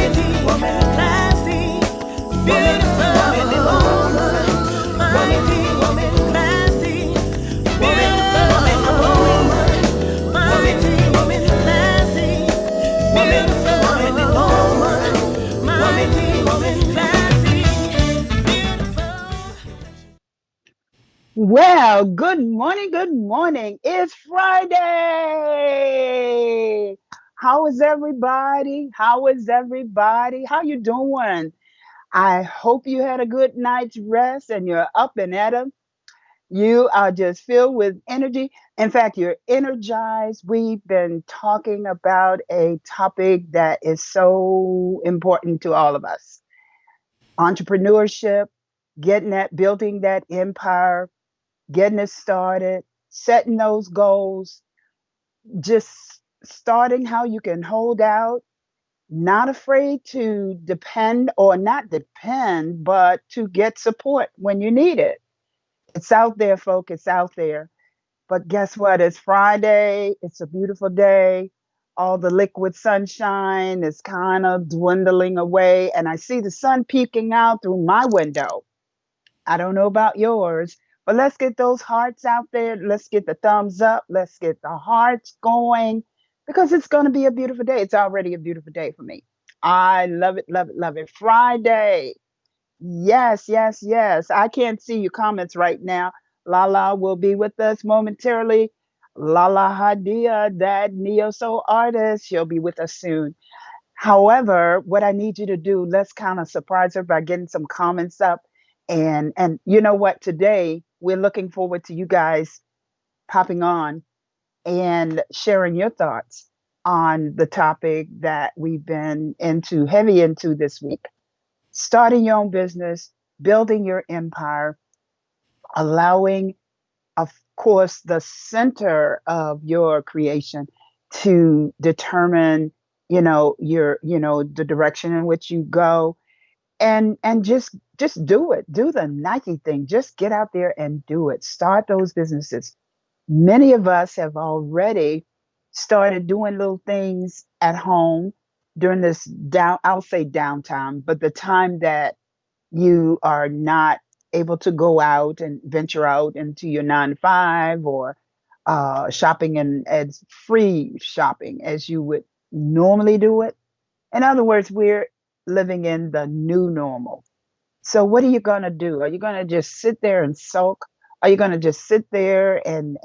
mighty woman, classy, beautiful woman, mighty woman, classy, beautiful woman, mighty woman, classy, beautiful woman, mighty woman, classy, beautiful. Well, good morning. Good morning. It's Friday. How is everybody? How is everybody? How you doing? I hope you had a good night's rest and you're up and at 'em. You are just filled with energy. In fact, you're energized. We've been talking about a topic that is so important to all of us. Entrepreneurship, getting that, building that empire, getting it started, setting those goals, just starting how you can hold out, not afraid to depend or not depend, but to get support when you need it. It's out there, folks. It's out there. But guess what? It's Friday. It's a beautiful day. All the liquid sunshine is kind of dwindling away. And I see the sun peeking out through my window. I don't know about yours, but let's get those hearts out there. Let's get the thumbs up. Let's get the hearts going because it's going to be a beautiful day. It's already a beautiful day for me. I love it, love it, love it. Friday. Yes, yes, yes. I can't see your comments right now. Lala will be with us momentarily. Lahla-Hadiya, that neo soul artist, she'll be with us soon. However, what I need you to do, let's kind of surprise her by getting some comments up. And you know what? Today we're looking forward to you guys popping on and sharing your thoughts on the topic that we've been into heavy into this week. Starting your own business, building your empire, allowing, of course, the center of your creation to determine, the direction in which you go, and just do it. Do the Nike thing. Just get out there and do it. Start those businesses. Many of us have already started doing little things at home during this I'll say downtime, but the time that you are not able to go out and venture out into your 9 to 5 or shopping and as free shopping as you would normally do it. In other words, we're living in the new normal. So what are you going to do? Are you going to just sit there and sulk? Are you going to just sit there and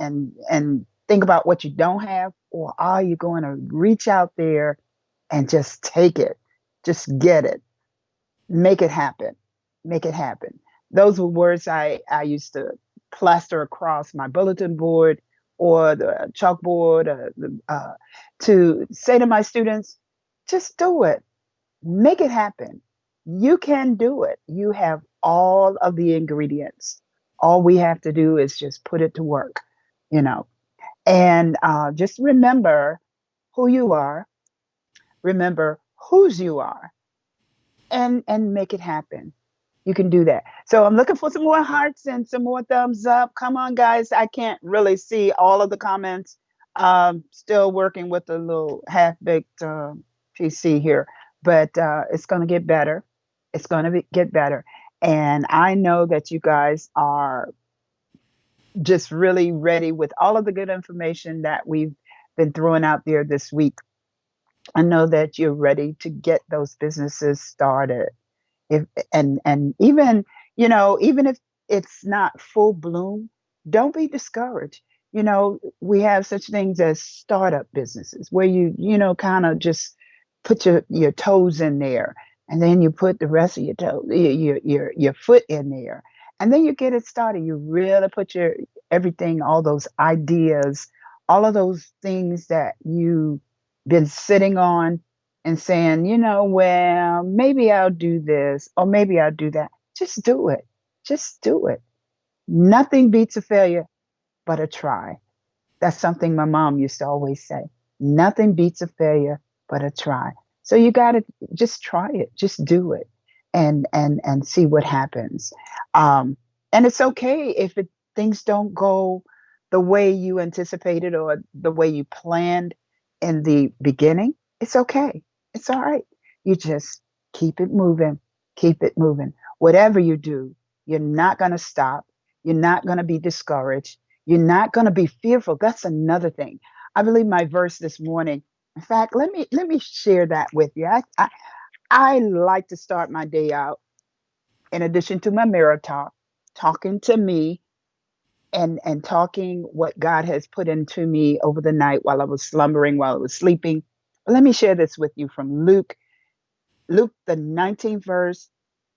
think about what you don't have, or are you going to reach out there and just take it? Just get it. Make it happen. Make it happen. Those were words I used to plaster across my bulletin board or the chalkboard to say to my students, just do it. Make it happen. You can do it. You have all of the ingredients. All we have to do is just put it to work, you know. And just remember who you are, remember whose you are, and make it happen. You can do that. So I'm looking for some more hearts and some more thumbs up. Come on, guys. I can't really see all of the comments. Still working with a little half baked PC here, but it's going to get better. It's going to get better. And I know that you guys are just really ready with all of the good information that we've been throwing out there this week. I know that you're ready to get those businesses started. If and even, even if it's not full bloom, don't be discouraged. We have such things as startup businesses where you kind of just put your toes in there, and then you put the rest of your toe your foot in there, and then you get it started. You really put your everything, all those ideas, all of those things that you been sitting on and saying, well, maybe I'll do this or maybe I'll do that. Just do it. Just do it. Nothing beats a failure but a try. That's something my mom used to always say. Nothing beats a failure but a try. So you got to just try it. Just do it and see what happens. And it's okay if things don't go the way you anticipated or the way you planned in the beginning. It's okay. It's all right. You just keep it moving, keep it moving. Whatever you do, you're not going to stop. You're not going to be discouraged. You're not going to be fearful. That's another thing. I believe my verse this morning. In fact, let me share that with you. I like to start my day out in addition to my mirror talk, talking to me and talking what God has put into me over the night while I was slumbering, while I was sleeping. But let me share this with you from Luke the 19th verse.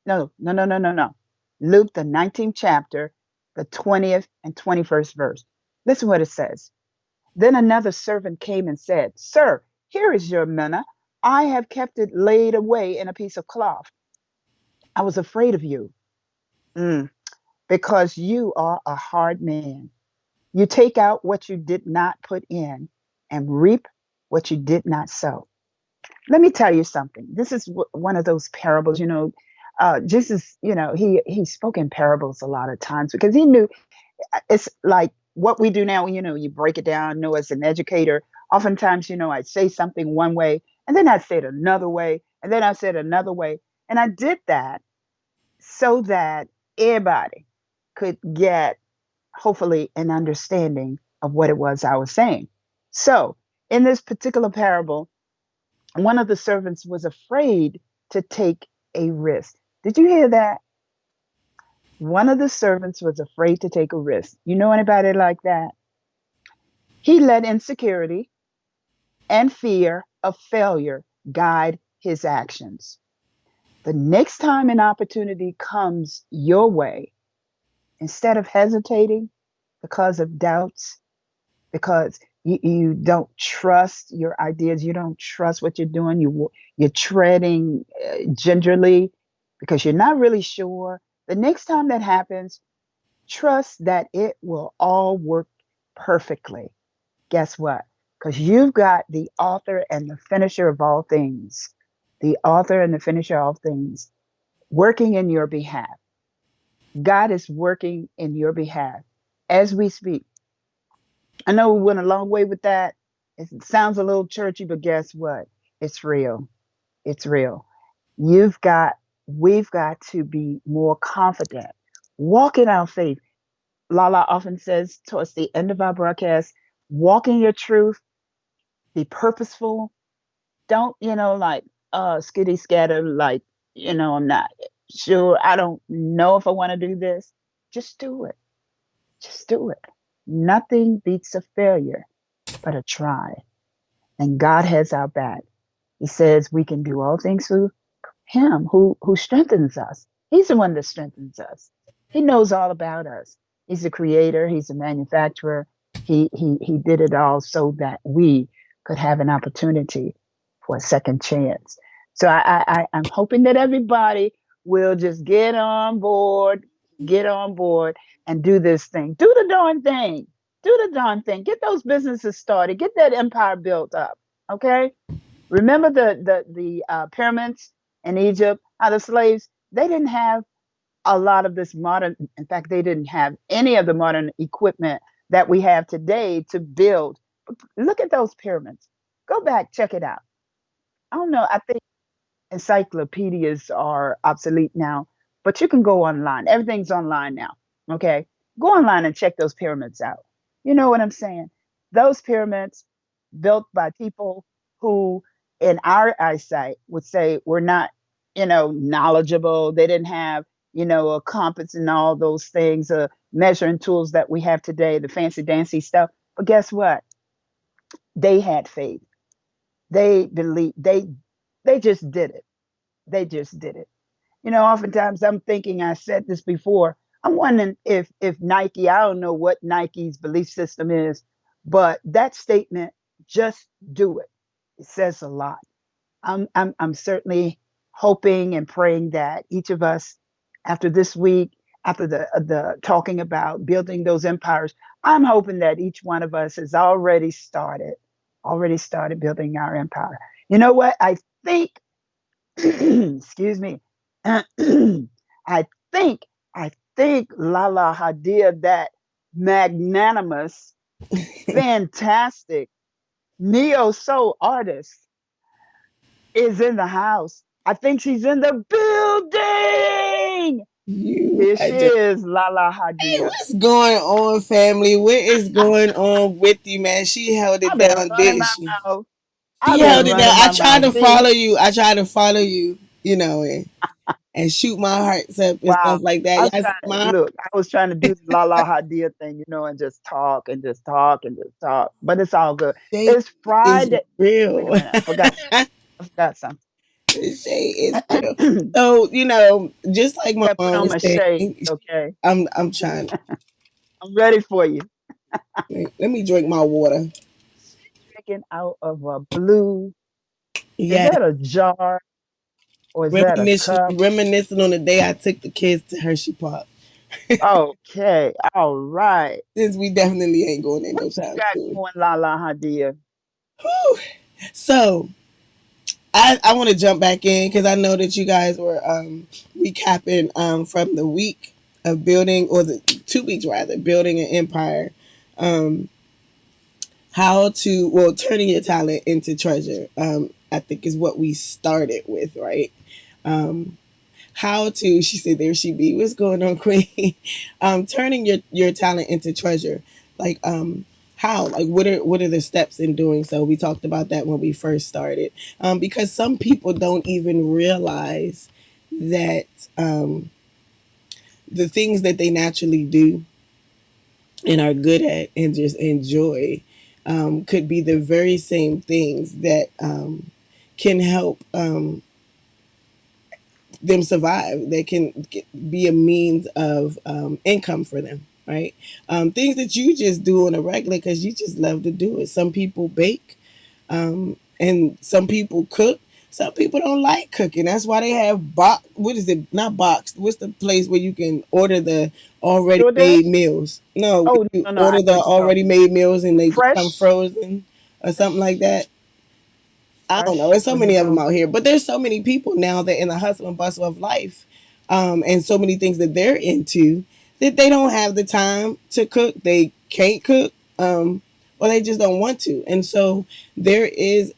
No, no, no, no, no, no. Luke the 19th chapter, the 20th and 21st verse. Listen what it says. Then another servant came and said, Sir, here is your manna. I have kept it laid away in a piece of cloth. I was afraid of you, mm, because you are a hard man. You take out what you did not put in and reap what you did not sow. Let me tell you something. This is one of those parables, Jesus, he spoke in parables a lot of times because he knew it's like what we do now, you break it down, as an educator, oftentimes, I'd say something one way and then I'd say it another way and then I said another way. And I did that so that everybody could get hopefully an understanding of what it was I was saying. So in this particular parable, one of the servants was afraid to take a risk. Did you hear that? One of the servants was afraid to take a risk. You know anybody like that? He let insecurity and fear of failure guide his actions. The next time an opportunity comes your way, instead of hesitating because of doubts, because you don't trust your ideas, you don't trust what you're doing, you're treading gingerly because you're not really sure. The next time that happens, trust that it will all work perfectly. Guess what? Because you've got the author and the finisher of all things, the author and the finisher of all things working in your behalf. God is working in your behalf as we speak. I know we went a long way with that. It sounds a little churchy, but guess what? It's real. It's real. You've got, we've got to be more confident. Walk in our faith. Lala often says towards the end of our broadcast, walk in your truth, be purposeful. Don't, skitty scatter, like, I'm not sure. I don't know if I want to do this. Just do it. Just do it. Nothing beats a failure but a try. And God has our back. He says we can do all things through him who strengthens us. He's the one that strengthens us. He knows all about us. He's the creator, he's the manufacturer. He did it all so that we could have an opportunity for a second chance. So I'm hoping that everybody will just get on board and do this thing. Do the darn thing. Do the darn thing. Get those businesses started. Get that empire built up. Okay? Remember the pyramids in Egypt? How the slaves, they didn't have a lot of this modern. In fact, they didn't have any of the modern equipment that we have today to build. Look at those pyramids. Go back, check it out. I don't know. I think encyclopedias are obsolete now, but you can go online. Everything's online now. Okay, go online and check those pyramids out. You know what I'm saying? Those pyramids built by people who, in our eyesight, would say we're not, knowledgeable. They didn't have, a compass and all those things, measuring tools that we have today, the fancy dancy stuff. But guess what? They had faith. They believed. They just did it. They just did it. Oftentimes I'm thinking, I said this before, I'm wondering if Nike, I don't know what Nike's belief system is, but that statement, just do it. It says a lot. I'm certainly hoping and praying that each of us, after this week, after the talking about building those empires, I'm hoping that each one of us has already started building our empire. You know what? I think excuse me. I think, Lahla-Hadiya, that magnanimous, fantastic neo soul artist, is in the house. I think she's in the building. You Here are she just, is, Lala hey, Hadia. what's going on, family? What is going on with you, man? She held it I've been down, running didn't my she? mouth. She I've been held it down. running I my tried mouth. to See? follow you. I tried to follow you, and shoot my hearts up and Wow. stuff like that. I was Y'all see trying to my look. I was trying to do the Lala Hadia thing, and just talk and just talk and just talk. But it's all good. shade It's is Friday. Wait a real. minute. I forgot something. The shade is real. So, just like my Yeah, put mom on was my saying, shades, okay? I'm trying. I'm ready for you. Let me drink my water. Drinking out of a blue. Is Yeah, that a jar or is that a cup? reminiscing on the day I took the kids to Hershey Park. Okay. All right. Since we definitely ain't going in no What you time got soon. going, Lala Hadia? Whew. So I want to jump back in because I know that you guys were recapping from the week of building, or the 2 weeks rather, building an empire. Um, how to, well, turning your talent into treasure. I think is what we started with, right? Um, how to, she said, there she be, what's going on, queen? Turning your talent into treasure, like how, like what are the steps in doing so? We talked about that when we first started, because some people don't even realize that the things that they naturally do and are good at and just enjoy could be the very same things that can help them survive. They can be a means of income for them, right? Things that you just do on a regular because you just love to do it. Some people bake, and some people cook. Some people don't like cooking. That's why they have What is it? Not boxed. What's the place where you can order the already made DoorDash? meals? No, Oh, you no, no. I order know the what you're already talking about. made meals and they just come Fresh? frozen or something like that. I don't know. Fresh? There's so What is many it of them called? out here, but there's so many people now that in the hustle and bustle of life, and so many things that they're into that they don't have the time to cook. They can't cook, or they just don't want to. And so there is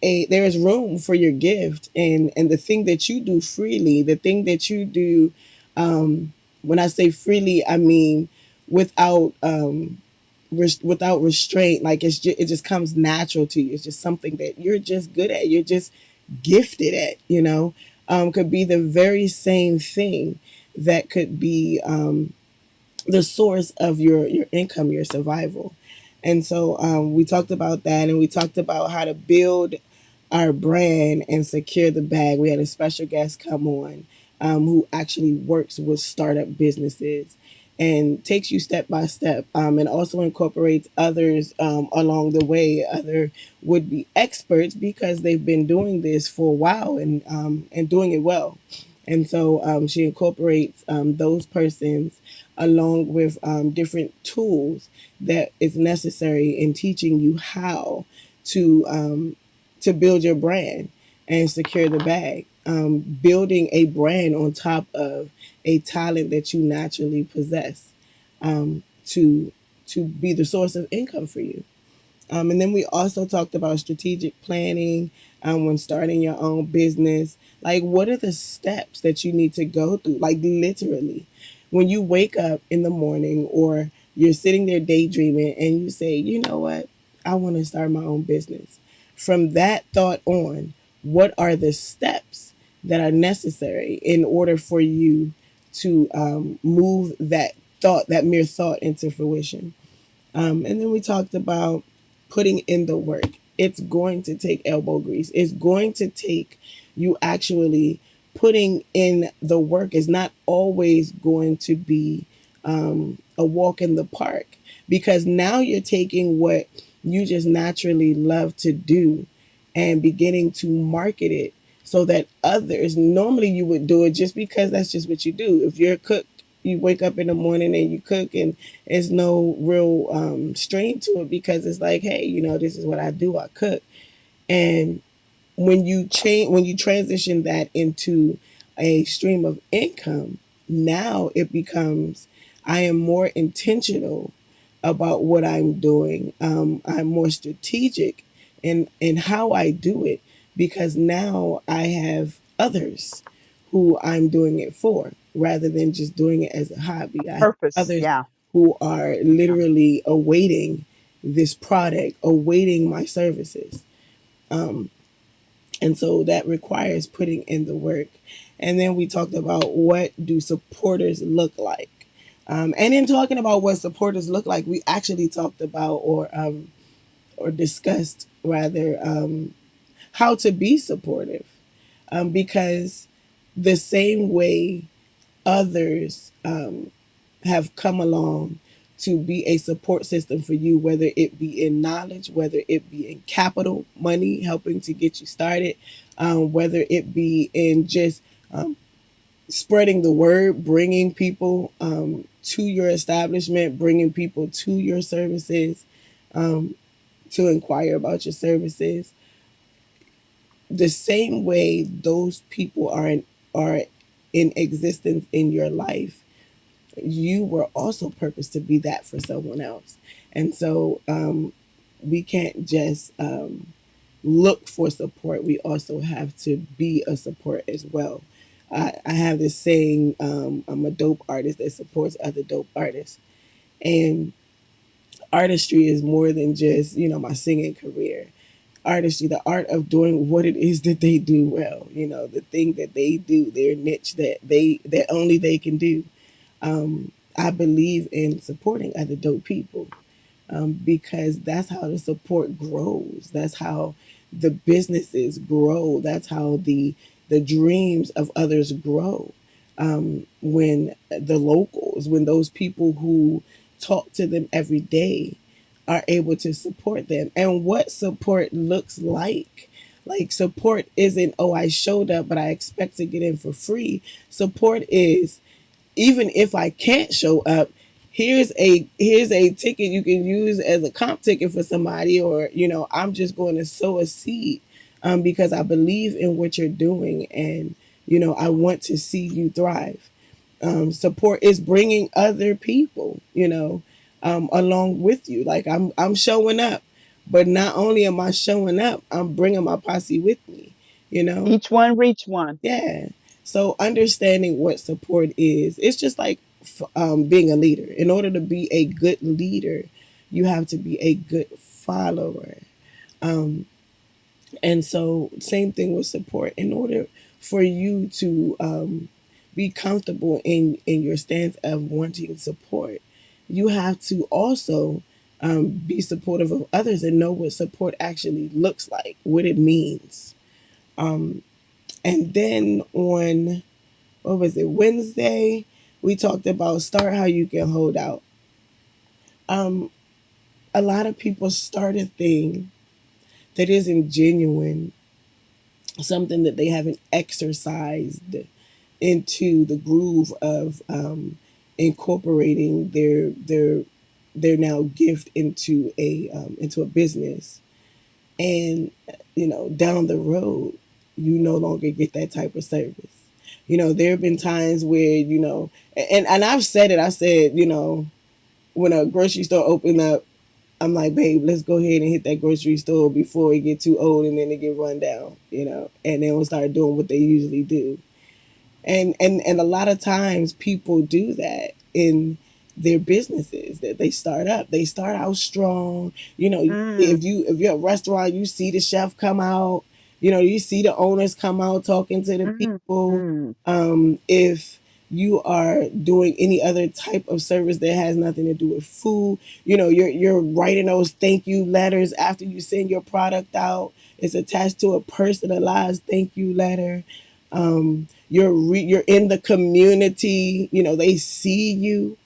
room for your gift and the thing that you do freely, the thing that you do. When I say freely, I mean without without restraint. Like it just comes natural to you. It's just something that you're just good at. You're just gifted at. Could be the very same thing that could be the source of your income, your survival. And so we talked about that, and we talked about how to build our brand and secure the bag. We had a special guest come on who actually works with startup businesses and takes you step by step, and also incorporates others along the way, other would be experts because they've been doing this for a while and doing it well. And so she incorporates those persons along with different tools that is necessary in teaching you how to build your brand and secure the bag. Building a brand on top of a talent that you naturally possess, to be the source of income for you. And then we also talked about strategic planning when starting your own business. Like, what are the steps that you need to go through? Like, literally, when you wake up in the morning or you're sitting there daydreaming and you say, you know what, I want to start my own business. From that thought on, what are the steps that are necessary in order for you to move that thought, that mere thought, into fruition? And then we talked about putting in the work. It's going to take elbow grease. It's going to take you actually putting in the work. It's not always going to be a walk in the park, because now you're taking what you just naturally love to do and beginning to market it so that others, normally you would do it just because that's just what you do. If you're a cook, you wake up in the morning and you cook, and there's no real strain to it because it's like, hey, this is what I do. I cook. And when you transition that into a stream of income, now it becomes, I am more intentional about what I'm doing. I'm more strategic in how I do it, because now I have others who I'm doing it for rather than just doing it as a hobby. I have Purpose. others Yeah. who are Yeah. literally awaiting this product, awaiting my services. And so that requires putting in the work. And then we talked about what do supporters look like. And in talking about what supporters look like, we actually talked about or discussed rather how to be supportive, because the same way others have come along to be a support system for you, whether it be in knowledge, whether it be in capital, money, helping to get you started, whether it be in just spreading the word, bringing people to your establishment, bringing people to your services, to inquire about your services. The same way those people are in existence in your life, you were also purposed to be that for someone else. And so we can't just look for support. We also have to be a support as well. I have this saying, I'm a dope artist that supports other dope artists. And artistry is more than just, my singing career. Artistry, the art of doing what it is that they do well, the thing that they do, their niche that only they can do. I believe in supporting other dope people, because that's how the support grows. That's how the businesses grow. That's how the dreams of others grow. When the locals, when those people who talk to them every day are able to support them, and what support looks like. Like, support isn't, oh, I showed up, but I expect to get in for free. Support is, even if I can't show up, here's a ticket you can use as a comp ticket for somebody, or I'm just going to sow a seed, because I believe in what you're doing, and I want to see you thrive. Support is bringing other people, along with you. Like, I'm showing up, but not only am I showing up, I'm bringing my posse with me. You know, Each one reach one. yeah. So understanding what support is, it's just like being a leader. In order to be a good leader, you have to be a good follower. And so, same thing with support. In order for you to be comfortable in your stance of wanting support, you have to also be supportive of others and know what support actually looks like, what it means. And then on, what was it, Wednesday, we talked about start how you can hold out. A lot of people start a thing that isn't genuine, something that they haven't exercised into the groove of incorporating their now gift into a business, and down the road you no longer get that type of service. There have been times where and I've said it. I said, when a grocery store opened up, I'm like, babe, let's go ahead and hit that grocery store before it get too old and then it get run down, and then we'll start doing what they usually do. And a lot of times people do that in their businesses that they start up. They start out strong. Mm, If you're a restaurant, you see the chef come out. You see the owners come out talking to the mm, people. mm, If you are doing any other type of service that has nothing to do with food, you're writing those thank you letters after you send your product out. It's attached to a personalized thank you letter. You're in the community. They see you,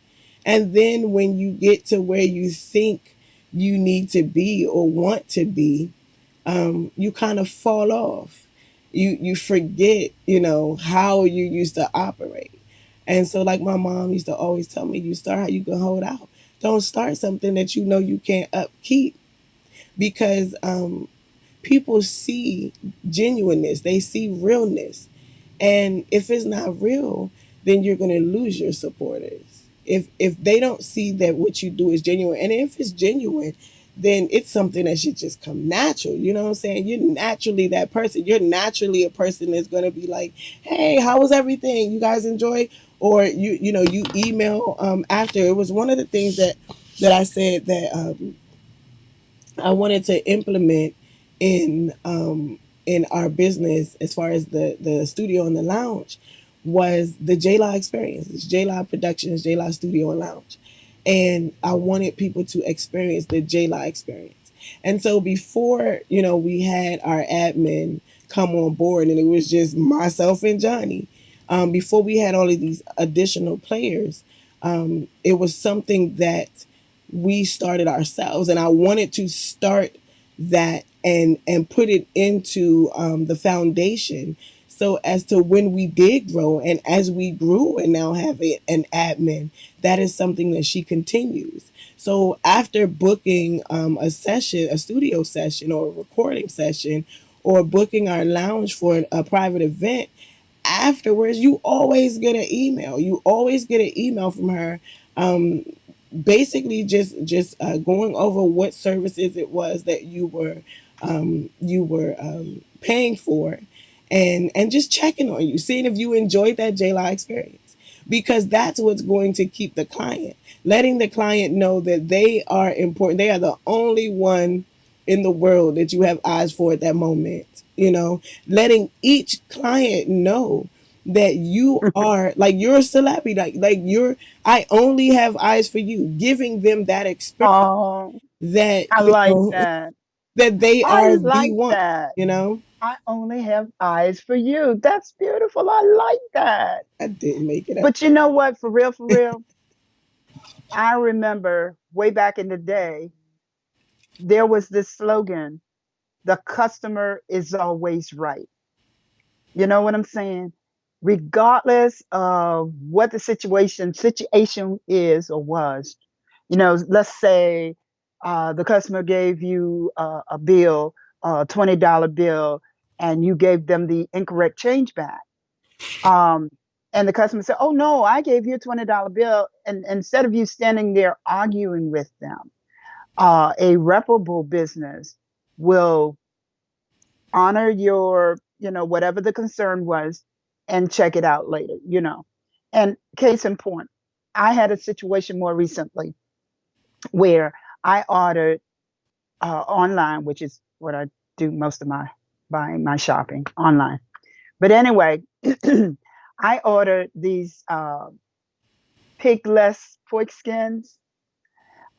and then when you get to where you think you need to be or want to be, you kind of fall off. You forget, how you used to operate. And so, like my mom used to always tell me, you start how you can hold out. Don't start something that you know you can't upkeep, because people see genuineness, they see realness. And if it's not real, then you're going to lose your supporters. If they don't see that what you do is genuine, and if it's genuine, then it's something that should just come natural. You know what I'm saying? You're naturally that person. You're naturally a person that's going to be like, hey, how was everything? You guys enjoy? Or you email after. It was one of the things that I said that I wanted to implement in our business as far as the studio and the lounge was the JLA experience. It's JLA Productions, JLA Studio and Lounge. And I wanted people to experience the JLA experience. And so before, we had our admin come on board and it was just myself and Johnny. Before we had all of these additional players, it was something that we started ourselves, and I wanted to start that and put it into the foundation, so as to when we did grow and as we grew and now have an admin, that is something that she continues. So after booking a session, a studio session or a recording session, or booking our lounge for a private event, afterwards you always get an email. You always get an email from her, um, basically just going over what services it was that you were paying for, and just checking on you, seeing if you enjoyed that JLI experience, because that's what's going to keep the client, letting the client know that they are important. They are the only one in the world that you have eyes for at that moment. Letting each client know that you are like you're a celebrity, like you're I only have eyes for you, giving them that experience Oh, that I like that. that they I are the like one, that. you know. I only have eyes for you. That's beautiful. I like that. I didn't make it up. But you know what? For real, I remember way back in the day, there was this slogan: the customer is always right. You know what I'm saying? Regardless of what the situation is or was, let's say the customer gave you a bill, a $20 bill, and you gave them the incorrect change back. Um, and the customer said, "Oh no, I gave you a $20 bill." And instead of you standing there arguing with them, a reputable business will honor your, whatever the concern was, and check it out later. And case in point, I had a situation more recently where I ordered online, which is what I do most of my buying, my shopping online. But anyway, I ordered these pigless pork skins.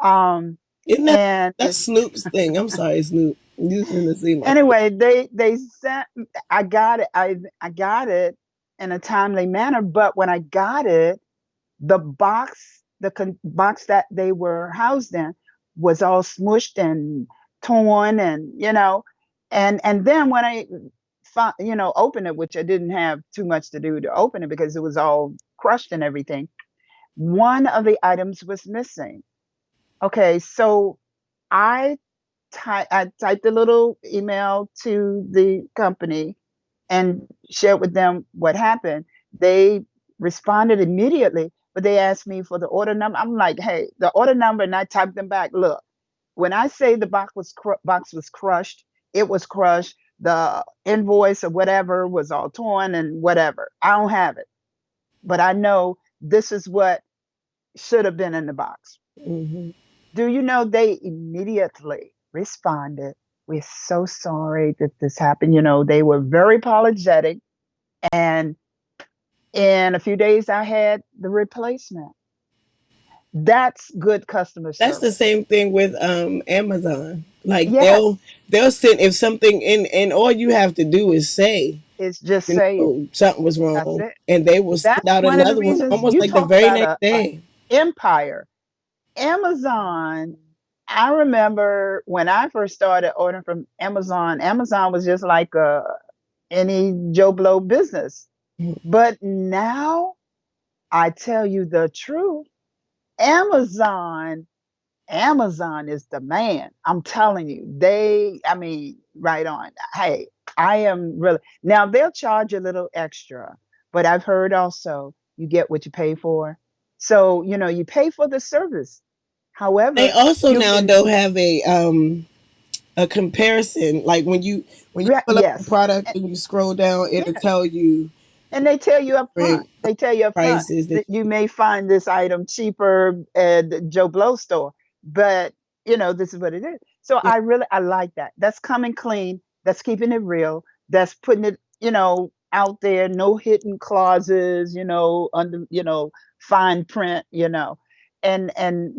Um, Isn't that and that's Snoop's thing? I'm sorry, Snoop. You shouldn't have seen my face. anyway, they sent. I got it. I got it in a timely manner. But when I got it, the box, box that they were housed in, was all smushed and torn, and and then when I opened it, which I didn't have too much to do to open it because it was all crushed and everything. One of the items was missing. Okay, so I I typed a little email to the company and shared with them what happened. They responded immediately, but they asked me for the order number. I'm like, hey, the order number, and I typed them back. Look, when I say the box was crushed, it was crushed. The invoice or whatever was all torn and whatever. I don't have it, but I know this is what should have been in the box. Hmm. Do you know they immediately responded? We're so sorry that this happened. They were very apologetic. And in a few days, I had the replacement. That's good customer That's the service. same thing with Amazon. Like Yes, they'll send if something and all you have to do is say, it's just say it. something was That's wrong, it. and they will send That's out one of the another one reasons almost you like the talk very about next a day. empire. Amazon, I remember when I first started ordering from Amazon, Amazon was just like any Joe Blow business. But now I tell you the truth, Amazon, Amazon is the man. I'm telling you, I mean, right on. Hey, I am really, now they'll charge a little extra, but I've heard also you get what you pay for. So, you pay for the service. They However, also you now can, though have a comparison. Like when you pull up the yes, product and you scroll down, it'll yeah. tell you And they tell you up front. different They tell you up front prices that that you may find this item cheaper at the Joe Blow store, but this is what it is. So yeah, I like that. That's coming clean. That's keeping it real. That's putting it, out there. No hidden clauses. Under fine print. And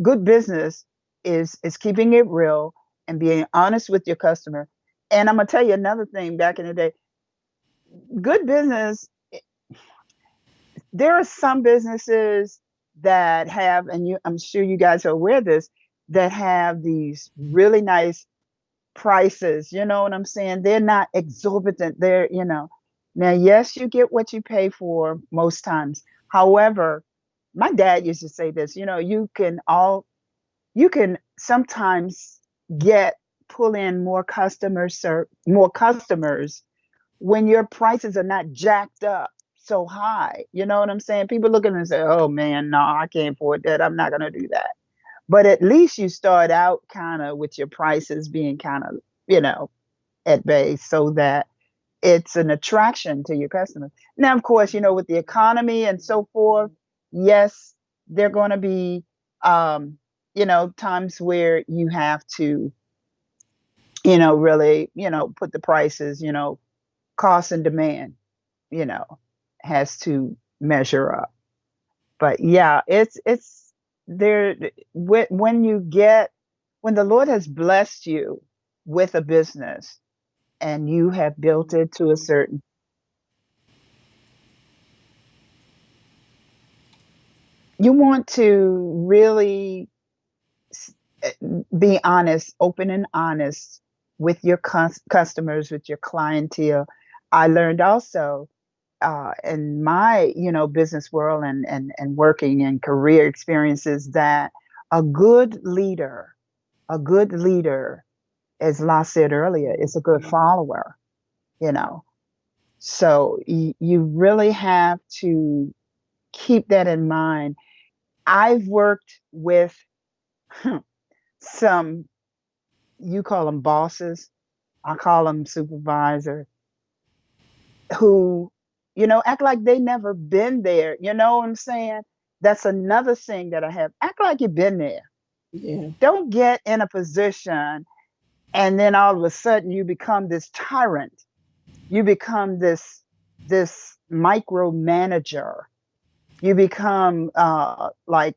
good business is keeping it real and being honest with your customer. And I'm gonna tell you another thing. Back in the day, good business, there are some businesses that have, and I'm sure you guys are aware of this, that have these really nice prices. You know what I'm saying? They're not exorbitant. Now, yes, you get what you pay for most times. However, my dad used to say this, you can sometimes get pull in more customers when your prices are not jacked up so high. You know what I'm saying? People look at it and say, "Oh man, no, I can't afford that. I'm not going to do that." But at least you start out kind of with your prices being kind of, you know, at bay, so that it's an attraction to your customers. Now, of course, with the economy and so forth, yes, there are going to be, times where you have to, really, put the prices, cost and demand, you know, has to measure up. But yeah, it's there when the Lord has blessed you with a business and you have built it to a certain, you want to really s- eh, be honest, open and honest with your customers, with your clientele. I learned also in my business world and working and career experiences that a good leader a good leader, as La said earlier, is a good follower. you know so you really have to keep that in mind. I've worked with some, you call them bosses, I call them supervisors, who act like they never been there. You know what I'm saying? That's another thing that I have. Act like you've been there. yeah, Don't get in a position and then all of a sudden you become this tyrant. You become this micromanager. You become like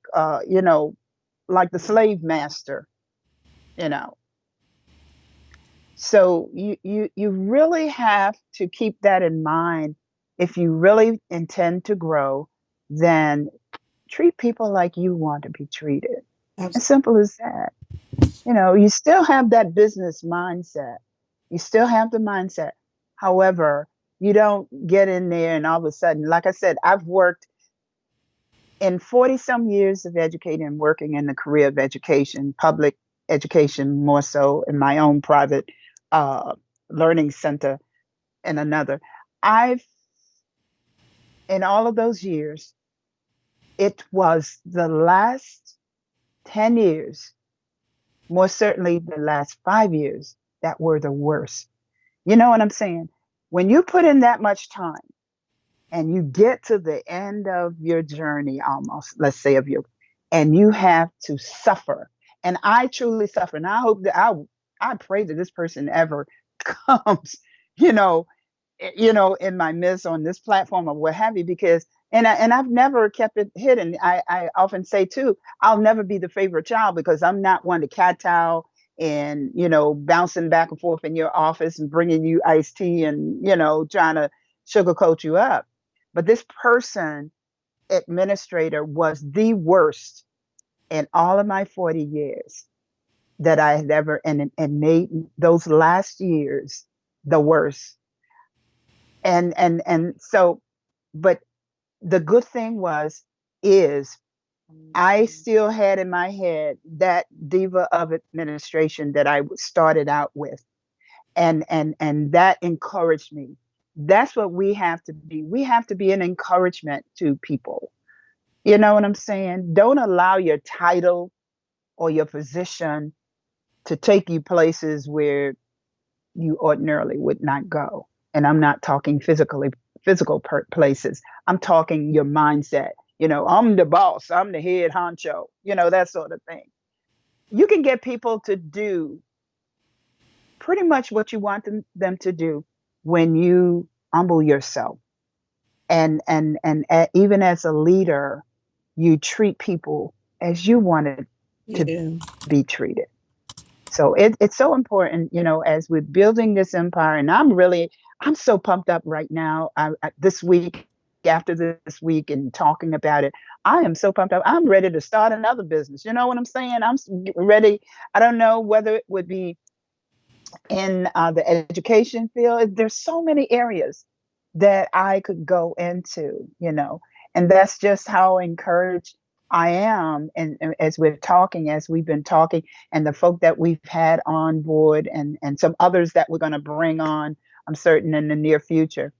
the slave master. You know, so you really have to keep that in mind. If you really intend to grow, then treat people like you want to be treated. As absolutely. simple as that. You still have that business mindset. You still have the mindset. However, you don't get in there and all of a sudden, like I said, I've worked in 40 some years of educating and working in the career of education, public education, more so in my own private uh, learning center and another. I've, in all of those years, it was the last 10 years, more certainly the last 5 years, that were the worst. You know what I'm saying? When you put in that much time and you get to the end of your journey, almost, let's say, and you have to suffer. And I truly suffer. And I hope that I pray that this person ever comes, you know, in my midst on this platform or what have you, because I've never kept it hidden. I often say too, I'll never be the favorite child because I'm not one to kowtow and bouncing back and forth in your office and bringing you iced tea and trying to sugarcoat you up. But this person, administrator, was the worst in all of my 40 years that I had ever, and made those last years the worst. And so, but the good thing is I still had in my head that diva of administration that I started out with, and that encouraged me. That's what we have to be. We have to be an encouragement to people. You know what I'm saying? Don't allow your title. or your position to take you places where you ordinarily would not go. And I'm not talking physical places. I'm talking your mindset. I'm the boss. I'm the head honcho. That sort of thing. You can get people to do pretty much what you want them to do when you humble yourself. Even as a leader, you treat people as you wanted to Yeah. be treated. So it's so important, as we're building this empire. And I'm so pumped up right now. This week, after this week, and talking about it, I am so pumped up. I'm ready to start another business. You know what I'm saying? Ready. I don't know whether it would be in the education field. There's so many areas that I could go into, and that's just how encouraged I am. And as we've been talking, and the folk that we've had on board, and some others that we're going to bring on, I'm certain in the near future,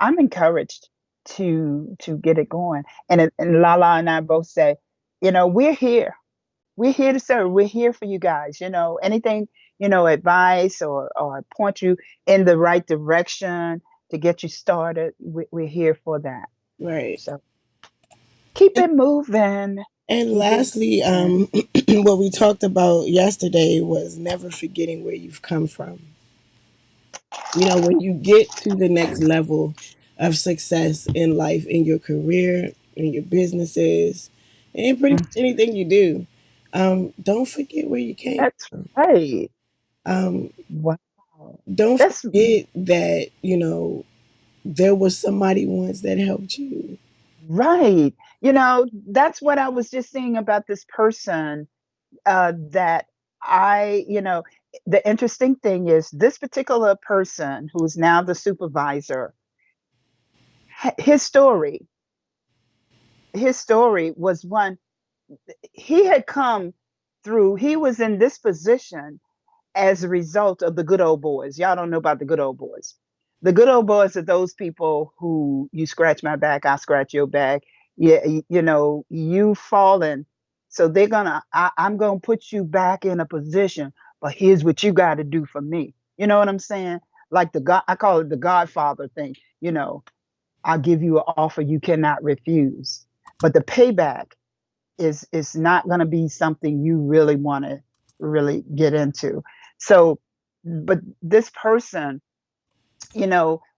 I'm encouraged to get it going. And Lala and I both say, we're here. We're here to serve. We're here for you guys. Anything, advice or point you in the right direction to get you started. We're here for that. Right. So keep it moving. And Keep it lastly, moving. what we talked about yesterday was never forgetting where you've come from. When you get to the next level of success in life, in your career, in your businesses, and pretty much Mm, anything you do, don't forget where you came that's from. right. Um, Wow. don't That's forget that, there was somebody once that helped you. right. That's what I was just saying about this person that the interesting thing is this particular person who's now the supervisor, his story, his story was one he had come through. He was in this position as a result of the good old boys. Y'all don't know about the good old boys. The good old boys are those people who you scratch my back, I scratch your back. Yeah, you've fallen. So I'm gonna put you back in a position, but here's what you gotta do for me. You know what I'm saying? Like I call it the Godfather thing. I'll give you an offer you cannot refuse. But the payback is not going to be something you really want to really get into. So, but this person,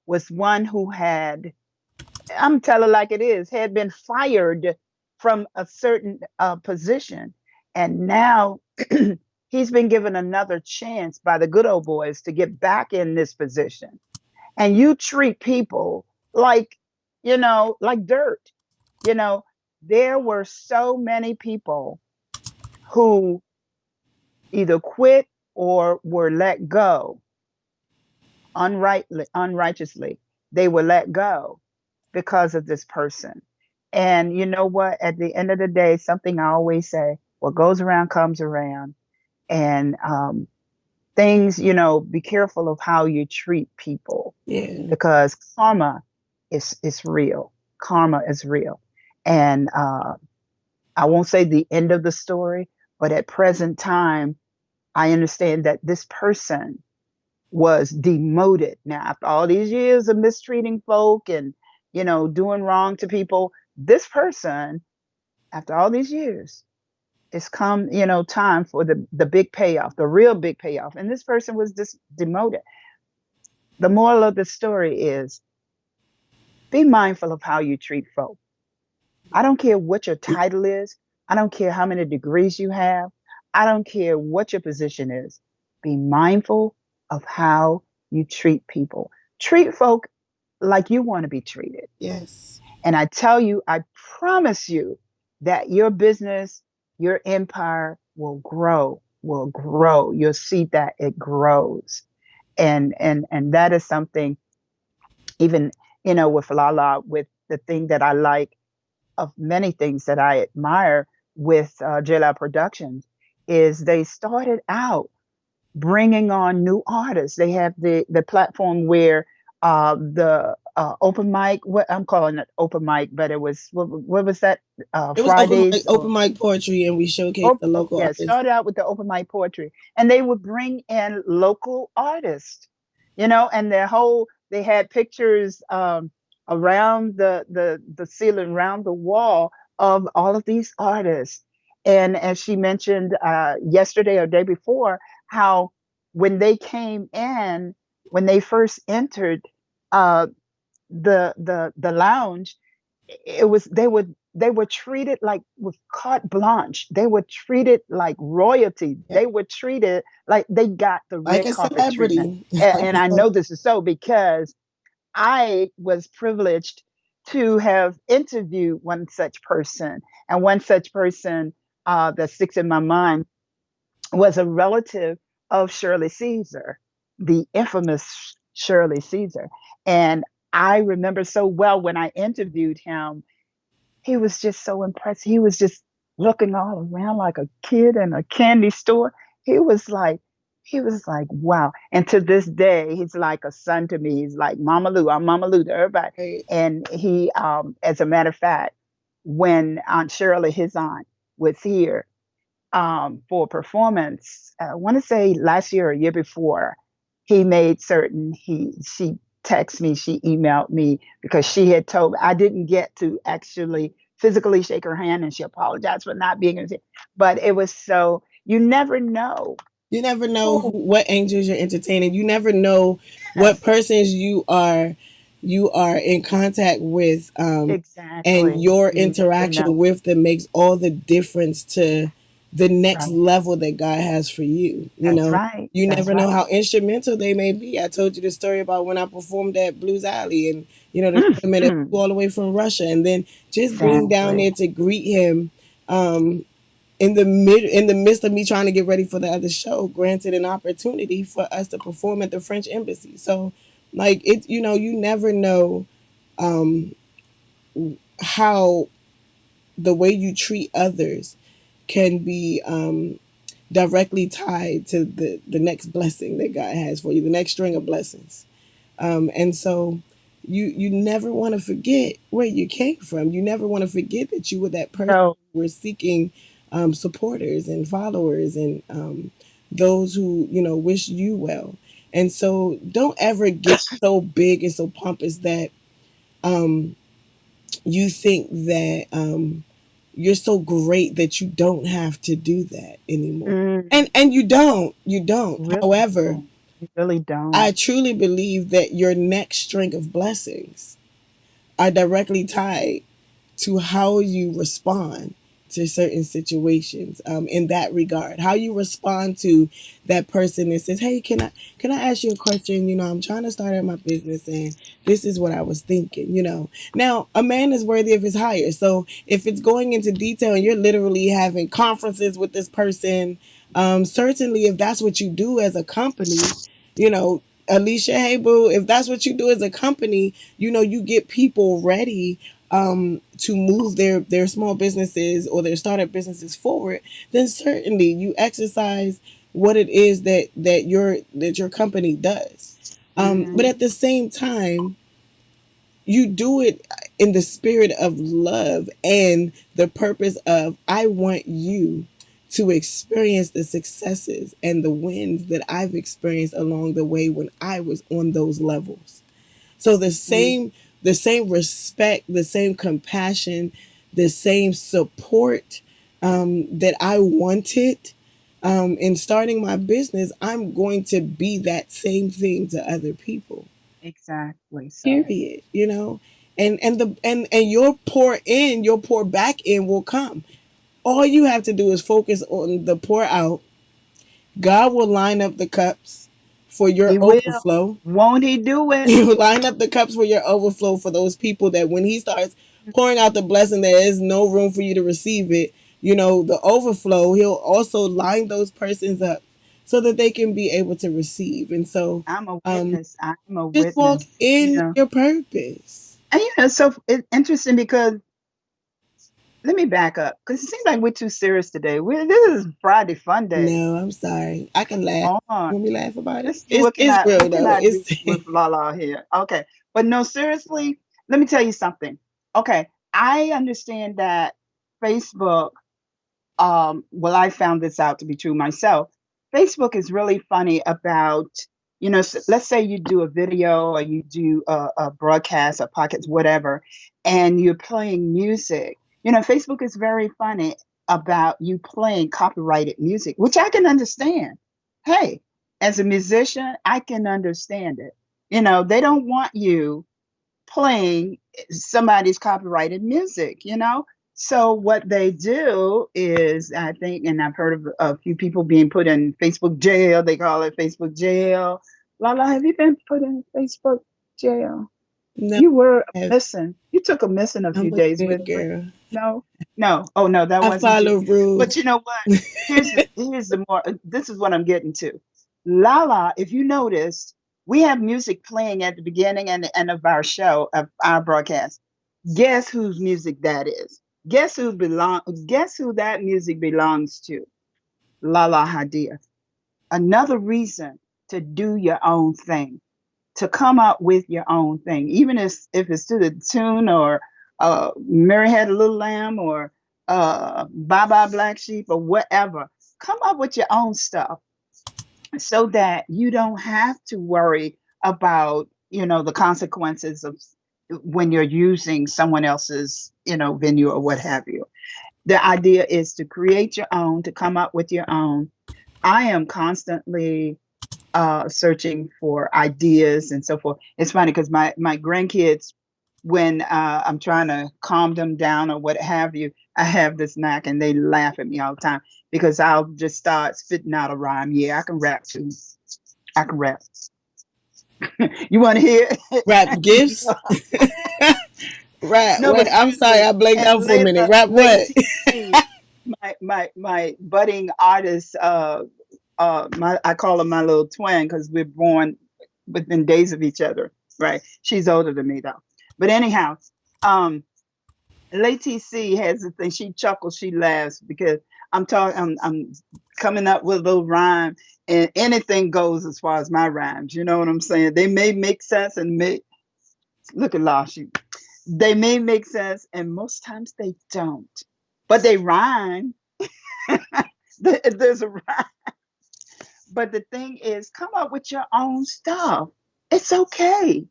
was one who I'm telling like it is, had been fired from a certain position, and now he's been given another chance by the good old boys to get back in this position. And you treat people like, like dirt. You know, there were so many people who either quit or were let go unrighteously. They were let go because of this person. And you know what? At the end of the day, something I always say, what goes around comes around. And things, be careful of how you treat people Yeah. because karma is real. Karma is real. And I won't say the end of the story, but at present time, I understand that this person was demoted. Now, after all these years of mistreating folk and, doing wrong to people, this person, after all these years, it's come, time for the big payoff, the real big payoff. And this person was just demoted. The moral of the story is be mindful of how you treat folk. I don't care what your title is. I don't care how many degrees you have. I don't care what your position is. Be mindful of how you treat people. Treat folk like you want to be treated. Yes. And I tell you, I promise you that your business, your empire will grow, will grow. You'll see that it grows. And that is something even, with Lala, with the thing that I like of many things that I admire with JLab Productions is they started out bringing on new artists. They have the platform where the open mic. What I'm calling it open mic, but it was what was that? It was Fridays or open mic poetry, and we showcased the local yeah, artists. started out with the open mic poetry, and they would bring in local artists, and their whole they had pictures around the ceiling, around the wall of all of these artists. And as she mentioned yesterday or day before, how when they came in, when they first entered uh, the lounge, it was they were treated like with carte blanche. They were treated like royalty. Yeah. They were treated like they got the Like red a carpet treatment. celebrity. and, Like and a I know this is so because I was privileged to have interviewed one such person, and one such person that sticks in my mind was a relative of Shirley Caesar, the infamous Shirley Caesar. And I remember so well when I interviewed him, he was just so impressed. He was just looking all around like a kid in a candy store. He was like, he was like, wow. And to this day, he's like a son to me. He's like Mama Lou. I'm Mama Lou to everybody. right. And he, as a matter of fact, when Aunt Shirley, his aunt, was here for performance. I want to say last year or year before, he made certain she texted me, she emailed me because she had told me I didn't get to actually physically shake her hand, and she apologized for not being able to. But it was so you never know You never know who. what angels you're entertaining. You never know what Yes, persons you are in contact with, and exactly. your You never know. interaction with them makes all the difference to the next Right. level that God has for you. That's right. You That's never know right. how instrumental they may be. I told you the story about when I performed at Blues Alley, and the gentleman that flew all the way from Russia, and then just being down Exactly. there to greet him. In the midst of me trying to get ready for the other show, granted an opportunity for us to perform at the French embassy. So, like it, you never know um, how the way you treat others can be directly tied to the next blessing that God has for you, the next string of blessings. And so you never want to forget where you came from. You never want to forget that you were that person So, who were seeking supporters and followers, and those who wish you well. And so don't ever get so big and so pompous that um, you think that you're so great that you don't have to do that anymore. mm, And you don't. really However, don't. You really don't. I truly believe that your next string of blessings are directly tied to how you respond to certain situations, in that regard, how you respond to that person that says, hey, can I ask you a question? I'm trying to start out my business, and this is what I was thinking. Now a man is worthy of his hire, so if it's going into detail and you're literally having conferences with this person, certainly if that's what you do as a company, you know Alicia, hey boo, if that's what you do as a company, you get people ready to move their small businesses or their startup businesses forward, then certainly you exercise what it is that your company does. But Mhm. at the same time, you do it in the spirit of love and the purpose of, I want you to experience the successes and the wins that I've experienced along the way when I was on those levels. So Mhm. the same respect, the same compassion, the same support that I wanted in starting my business, I'm going to be that same thing to other people. Exactly so. Period. And your pour back in will come. All you have to do is focus on the pour out. God will line up the cups for your He will. overflow. Won't he do it? You line up the cups for your overflow, for those people that when he starts pouring out the blessing, there is no room for you to receive it. The overflow, he'll also line those persons up so that they can be able to receive. And so I'm a um, witness. I'm a just walk witness. in your purpose. And so it's interesting because let me back up because it seems like we're too serious today. This is Friday Fun Day. No, I'm sorry. I can laugh. Come on. When we laugh about it, Let's see it's what can it's I real what can though. I do It's with Lala here? Okay. But no, seriously, let me tell you something. Okay, I understand that Facebook, well, I found this out to be true myself. Facebook is really funny about, let's say you do a video or you do a broadcast, a podcast, whatever, and you're playing music. Facebook is very funny about you playing copyrighted music, which I can understand. Hey, as a musician, I can understand it. They don't want you playing somebody's copyrighted music, So what they do is, I think, and I've heard of a few people being put in Facebook jail. They call it Facebook jail. Lala, have you been put in Facebook jail? No, You were I have, missing. You took a missing a I'm few a days good with girl. no, no. Oh no, that I wasn't you. follow But you rules. know what? Here's the more. This is what I'm getting to. Lala, if you noticed, we have music playing at the beginning and the end of our show, of our broadcast. Guess whose music that is? Guess who that music belongs to? Lahla-Hadiya. Another reason to do your own thing, to come up with your own thing, even if it's to the tune or Mary Had a Little Lamb or Bye Bye Black Sheep or whatever. Come up with your own stuff so that you don't have to worry about, the consequences of when you're using someone else's, venue or what have you. The idea is to create your own, to come up with your own. I am constantly searching for ideas and so forth. It's funny because my grandkids, when I'm trying to calm them down or what have you, I have this knack and they laugh at me all the time because I'll just start spitting out a rhyme. Yeah, I can rap too. I can rap. You want to hear it? Rap gifts. Rap. No, Wait, but I'm sorry. seriously, I blanked and out for a minute. Rap later what? TC, my budding artist, I call her my little twin because we're born within days of each other, right? She's older than me though. But anyhow, um, Lady TC has the thing. She chuckles, she laughs because I'm coming up with a little rhyme, and anything goes as far as my rhymes. You know what I'm saying? They may make sense and may look at Lost. They may make sense, and most times they don't, but they rhyme. There's a rhyme. But the thing is, come up with your own stuff. It's okay.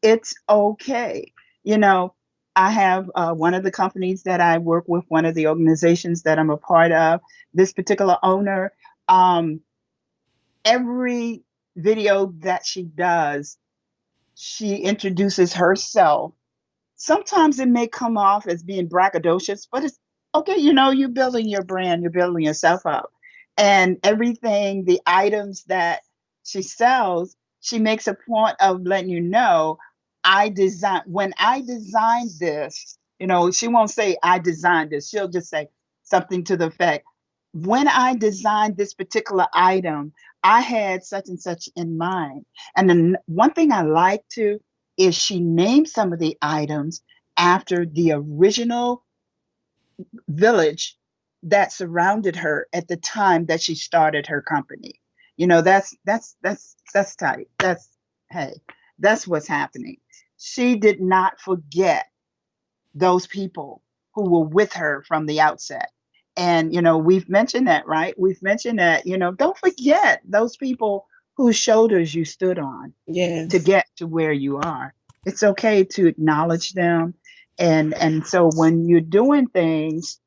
It's okay. You know, I have one of the companies that I work with, one of the organizations that I'm a part of. This particular owner, um, every video that she does, she introduces herself. Sometimes it may come off as being braggadocious, but it's okay. You're building your brand, you're building yourself up. And everything, the items that she sells, she makes a point of letting you know, when I designed this, she won't say, I designed this. She'll just say something to the effect, when I designed this particular item, I had such and such in mind. And then one thing I like to is she named some of the items after the original village that surrounded her at the time that she started her company. That's tight. Hey, that's what's happening. She did not forget those people who were with her from the outset. And, we've mentioned that, right? We've mentioned that, don't forget those people whose shoulders you stood on to Yes. get to where you are. It's okay to acknowledge them. And so when you're doing things,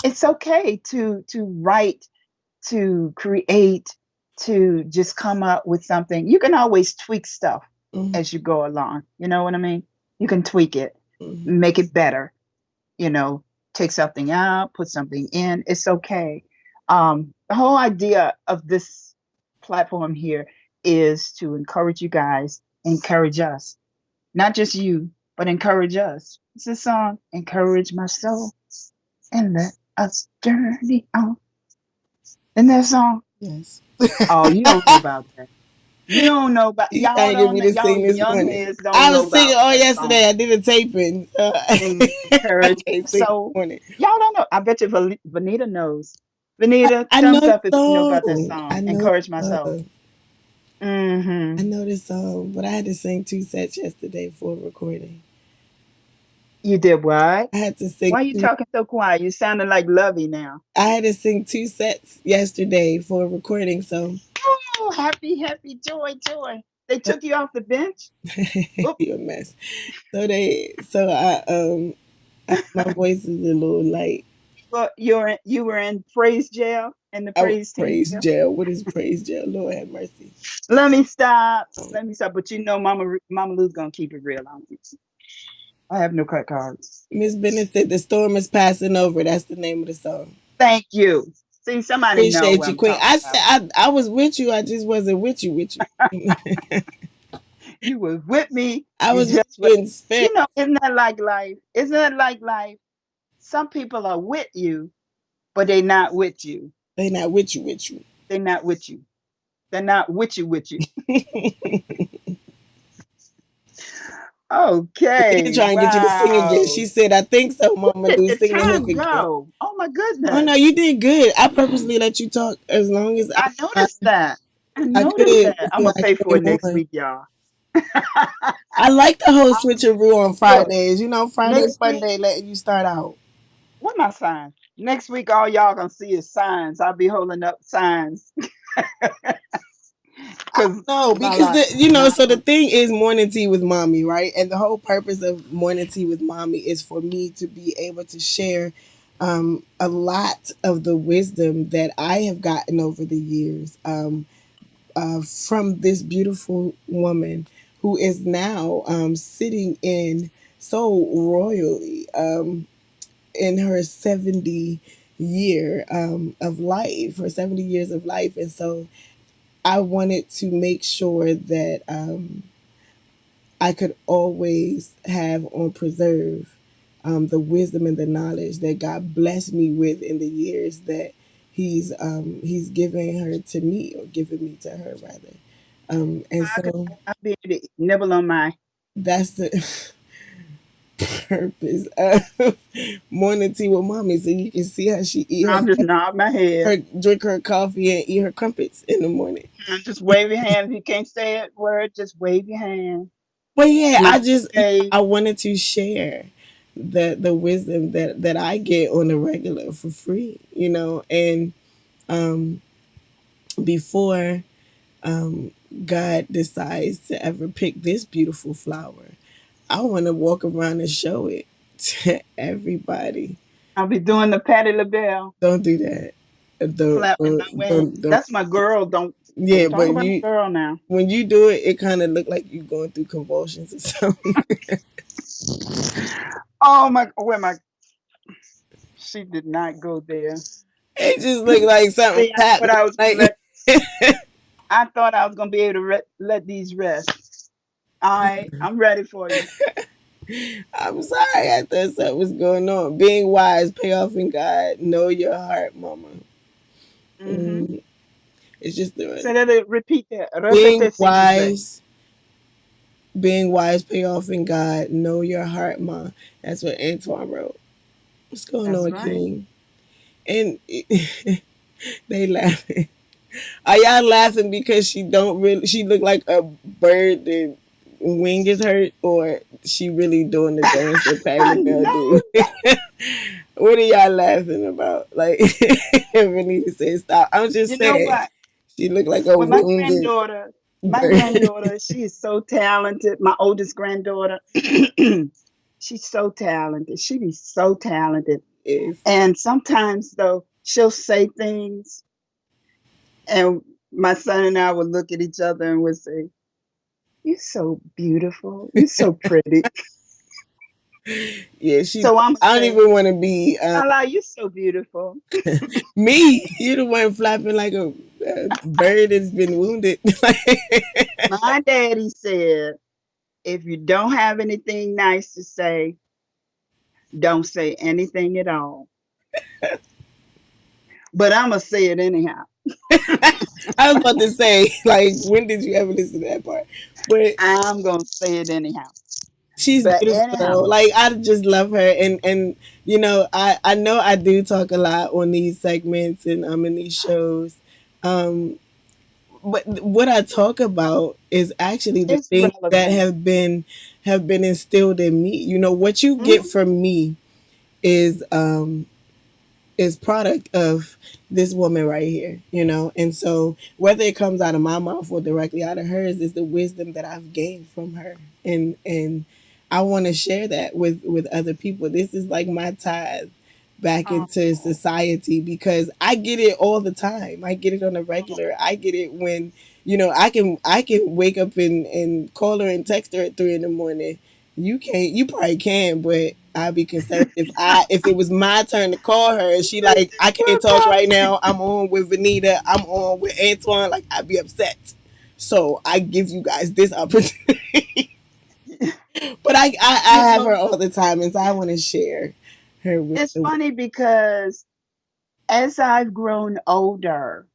it's okay to write, to create, to just come up with something. You can always tweak stuff Mm-hmm. as you go along. You know what I mean? You can tweak it, Mm-hmm. make it better, you know, take something out, put something in. It's okay. The whole idea of this platform here is to encourage you guys, encourage us, not just you, but encourage us. It's a song, Encourage My Soul, and let us journey on. In that song, Yes. oh, you don't know about that. You don't know about You trying to get me to y'all sing this young morning? heads don't I know was singing about all that yesterday. song. I did a taping. I Encourage can't my sing this soul. morning. Y'all don't know. I bet you Vanita knows. Vanita, I know thumbs the up if you know about this song. I song. know Encourage my the soul. song. I Mm-hmm. know this song, but I had to sing two sets yesterday for a recording. You did what? I had to sing Why are you two. talking so quiet? You sounding like Lovey now. I had to sing two sets yesterday for a recording, so Oh, happy, happy, joy, joy. They took you off the bench? Oop, you're a mess. My voice is a little light. well, you were in praise jail in the I was praise team praise jail. jail. What is praise jail? Lord have mercy. Let me stop. Um, Let me stop. But you know, Mama Lou's gonna keep it real on you. I have no cut cards. Miss Bennett said the storm is passing over. That's the name of the song. Thank you. See, somebody know Appreciate what you, I'm Queen. talking I said about. I was with you. I just wasn't with you. With you. You was with me. I You was with just, you in spirit. isn't that like life? Isn't that like life? Some people are with you, but they not with you. They not with you. With you. They're not with you. They're not with you. With you. They Okay. try and get you to sing again. Wow. She said, "I think so, Mama Where did Lou. the Sing the hook time again." go? Oh my Oh no, goodness. you did good. I purposely let you talk as long as I noticed that. I I noticed could that. I'm so gonna I pay for came it next on. week, y'all. I like the whole switcheroo on Look, Fridays. You know, Friday next fun week, day letting you start out. what my sign? Next week, all y'all gonna see is signs. I'll be holding up signs because No, because Lala the is not so the going. thing is morning tea with mommy, right? And the whole purpose of morning tea with mommy is for me to be able to share a lot of the wisdom that I have gotten over the years from this beautiful woman who is now sitting in so royally in her 70 year of life, her 70 years of life. And so I wanted to make sure that I could always have on preserve the wisdom and the knowledge that God blessed me with in the years that He's giving her to me, or given me to her rather. And I could. so I'll be able to nibble on my. that's the purpose of morning tea with mommy, so you can see how she eat I'll just nod my head. her drink her coffee and eat her crumpets in the morning. And just wave your hand. If you can't say it word, just wave your hand. But yeah, Smile. Wave. I wanted to share the wisdom that I get on the regular for free, and um before God decides to ever pick this beautiful flower, I want to walk around and show it to everybody. I'll be doing the Patty LaBelle, Don't do that. flapping my Don't. That's my girl. Don't Yeah, talk but about my girl now. when you do it, it kind of look like you going through convulsions or something. Oh my! Where my? She did not go there. It just look like something See, happening. Like I thought I was gonna be able to let these rest. All right, I'm ready for you. I'm sorry, I thought something was going on. Being wise, pay off in God, know your heart, mama. Mm-hmm. Mm, it's just the So that repeat that. being Repete, s'il vous plaît. wise, being wise, pay off in God, know your heart, ma. That's what Antoine wrote. What's going That's on, right. King? And they laughing. Are y'all laughing because she don't really? She look like a bird that wing is hurt, or she really doing the dance that Patti LaBelle do? No, that, What are y'all laughing about? Like, Renita said, stop. I'm just you know saying, what? she looked like a Well, wounded my bird. granddaughter, she is so talented. My oldest granddaughter, she's so talented. She be so talented. Is And sometimes though, she'll say things, and my son and I would look at each other and would say, "You're so beautiful. You're so pretty." yeah, she. So I'm gonna I don't say, even want to be "Allah, you're so beautiful." me. You the one flapping like a bird that's been wounded. My daddy said, "If you don't have anything nice to say, don't say anything at all." But I'm gonna say it anyhow. I was about to say, like, when did you ever listen to that part? But I'm gonna say it anyhow. she's But beautiful anyhow, though. Like, I just love her, and I know I do talk a lot on these segments and in these shows, um but what I talk about is actually the It's things that relevant. have been instilled in me. You know, what you get Mhm. from me is product of this woman right here, you know. And so whether it comes out of my mouth or directly out of hers is the wisdom that I've gained from her. And I want to share that with other people. This is like my tithe back into Oh, society because I get it all the time. I get it on a regular. I get it when, you know, I can wake up and call her and text her at 3 in the morning. You can't. You probably can, but I'd be concerned if it was my turn to call her and she like I can't talk right now. I'm on with Vanita. I'm on with Antoine. Like I'd be upset. So I give you guys this opportunity. But I you have know, her all the time, and so I want to share her it's wisdom. funny because as I've grown older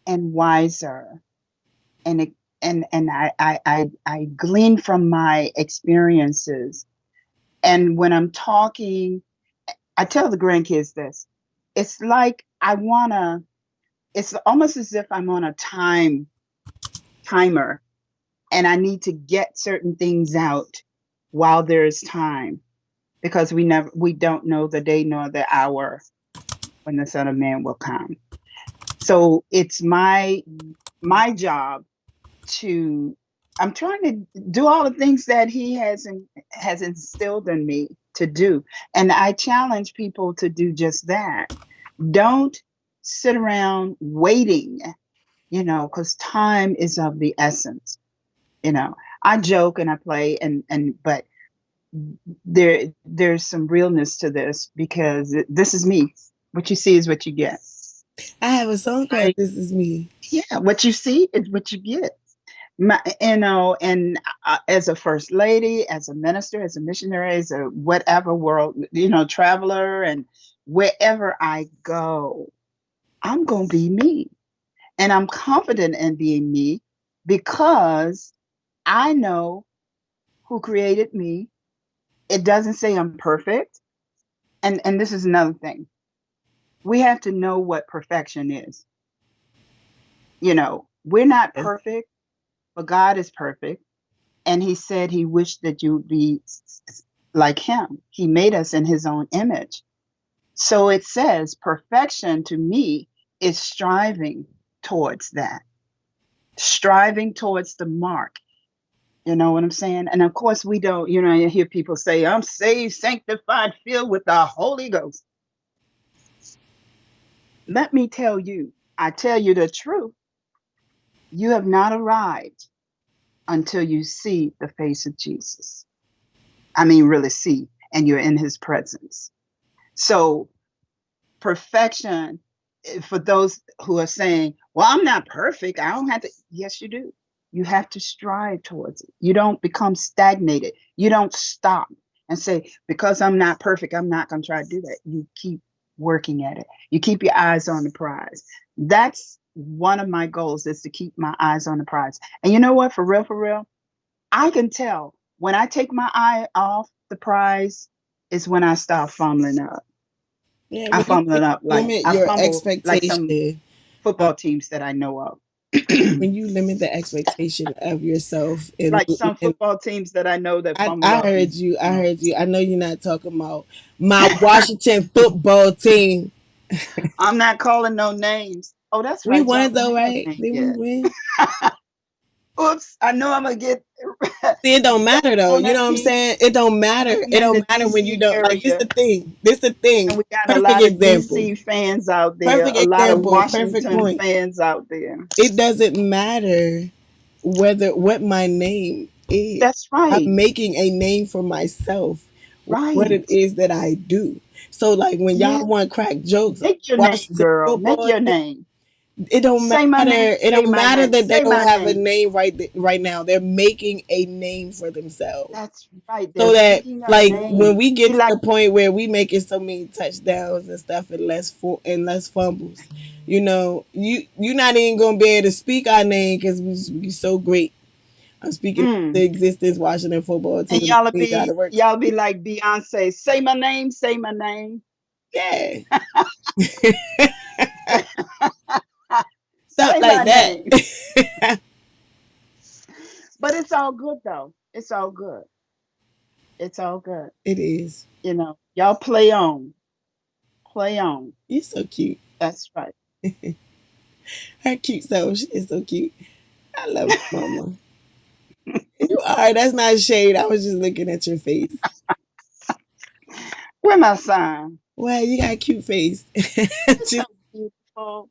and wiser, and I glean from my experiences, and when I'm talking, I tell the grandkids this. It's like I wanna. It's almost as if I'm on a timer, and I need to get certain things out while there's time because we don't know the day nor the hour when the Son of Man will come. So it's my job to I'm trying to do all the things that he has instilled in me to do. And I challenge people to do just that. Don't sit around waiting, because time is of the essence. I joke and I play but there's some realness to this because this is me. What you see is what you get. I have a song called I "This Is Me." Yeah, what you see is what you get. And as a first lady, as a minister, as a missionary, as a whatever world, traveler, and wherever I go, I'm going to be me. And I'm confident in being me because I know who created me. It doesn't say I'm perfect. And this is another thing. We have to know what perfection is. We're not Yes. perfect, but God is perfect. And he said he wished that you would be like him. He made us in his own image. So it says perfection to me is striving towards that, striving towards the mark. You know what I'm saying? And of course, we don't, you hear people say, I'm saved, sanctified, filled with the Holy Ghost. Let me tell you, I tell you the truth, you have not arrived until you see the face of Jesus. I mean, really see, and you're in his presence. So perfection, for those who are saying, well, I'm not perfect, I don't have to. Yes, you do. You have to strive towards it. You don't become stagnated. You don't stop and say, because I'm not perfect, I'm not going to try to do that. You keep working at it. You keep your eyes on the prize. That's one of my goals, is to keep my eyes on the prize. And you know what? For real, I can tell when I take my eye off the prize is when I start fumbling up. Yeah, I when you fumble it up like limit I your fumble like some expectation, uh, football teams that I know of. when you limit the expectation of yourself, and Like some and football teams that I know that fumble I up heard and you. I heard you. I know you're not talking about my Washington football team. I'm not calling no names. Oh, that's We right. Y'all won don't though, have right? names Did we yet. win? Oops, I know I'm gonna get See, it don't y'all matter though. on You know that what I'm team. saying? It don't matter. I'm It in don't the matter when you DC don't like. This the area, thing. This the and thing. we got a Perfect lot of example. DC fans out there, Perfect a lot of example. Perfect Washington point. fans out there. It doesn't matter whether what my name is. That's I'm right. making a name for myself with what it Right. is that I do. So like when Yeah. y'all want crack jokes about Make your name, Washington girl. Make football, your name. it don't matter. Say my name. It Say don't my matter name. that they Say don't my have a name. name right now. They're making a name for themselves. That's right. They're So that making a like when name. we Be get to like, the point where we making so many touchdowns and stuff and less fumbles, you know, you're not even gonna be able to speak our name because we so great. I'm speaking the mm. existence Washington football And team. We need y'all to work. y'all be like Beyonce. Say my name. Say my name. Yeah. So up say like my that. name. But it's all good though. It's all good. It's all good. It is. Y'all play on. Play on. You're so cute. That's right. Her cute self. She is so cute. I love my mama. You are. That's not shade. I was just looking at your face. Where my son? Wow, you got a cute face. It's so Just, beautiful.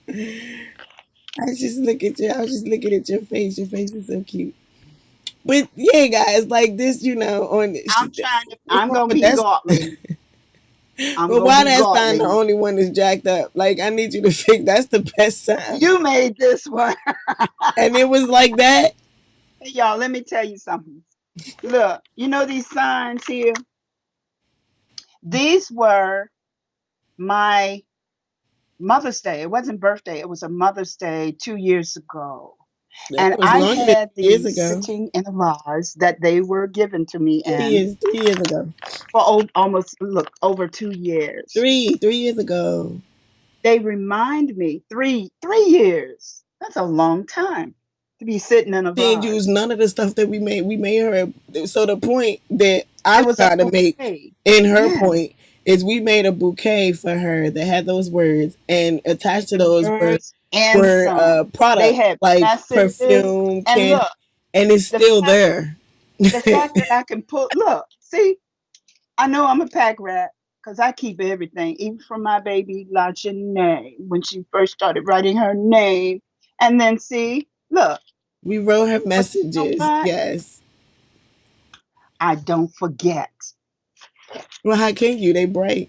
I was just looking at you. I was just looking at your face. Your face is so cute. But yeah, guys, like this, on I'm gonna but be that's godly. I'm but gonna why be that sign the godly. only one that's jacked up? Like I need you to fix that's the best sign. You made this one. And it was like that. Hey, y'all, let me tell you something. Look, these signs here? These were my Mother's Day. It wasn't birthday, it was a Mother's Day 2 years ago. That And was I longer than had 3 years these ago. sitting in a vase that they were given to me in 3 years ago. for almost, look, over 2 years. 3 years ago. They remind me, three years. That's a long time to be sitting in a She didn't use vase. none of the stuff that we made. We made her. So the point that It I'm was a trying to make bouquet. in her Yeah. point is we made a bouquet for her that had those words, and attached to The those were words and were some. They products had like messages. perfume, And candy, look, and it's the still fact there. the fact that I can put look, see, I know I'm a pack rat because I keep everything, even from my baby La Janae when she first started writing her name. And then see, look, We wrote her but you know messages. what? Yes. I don't forget. Well, how can you? They bright.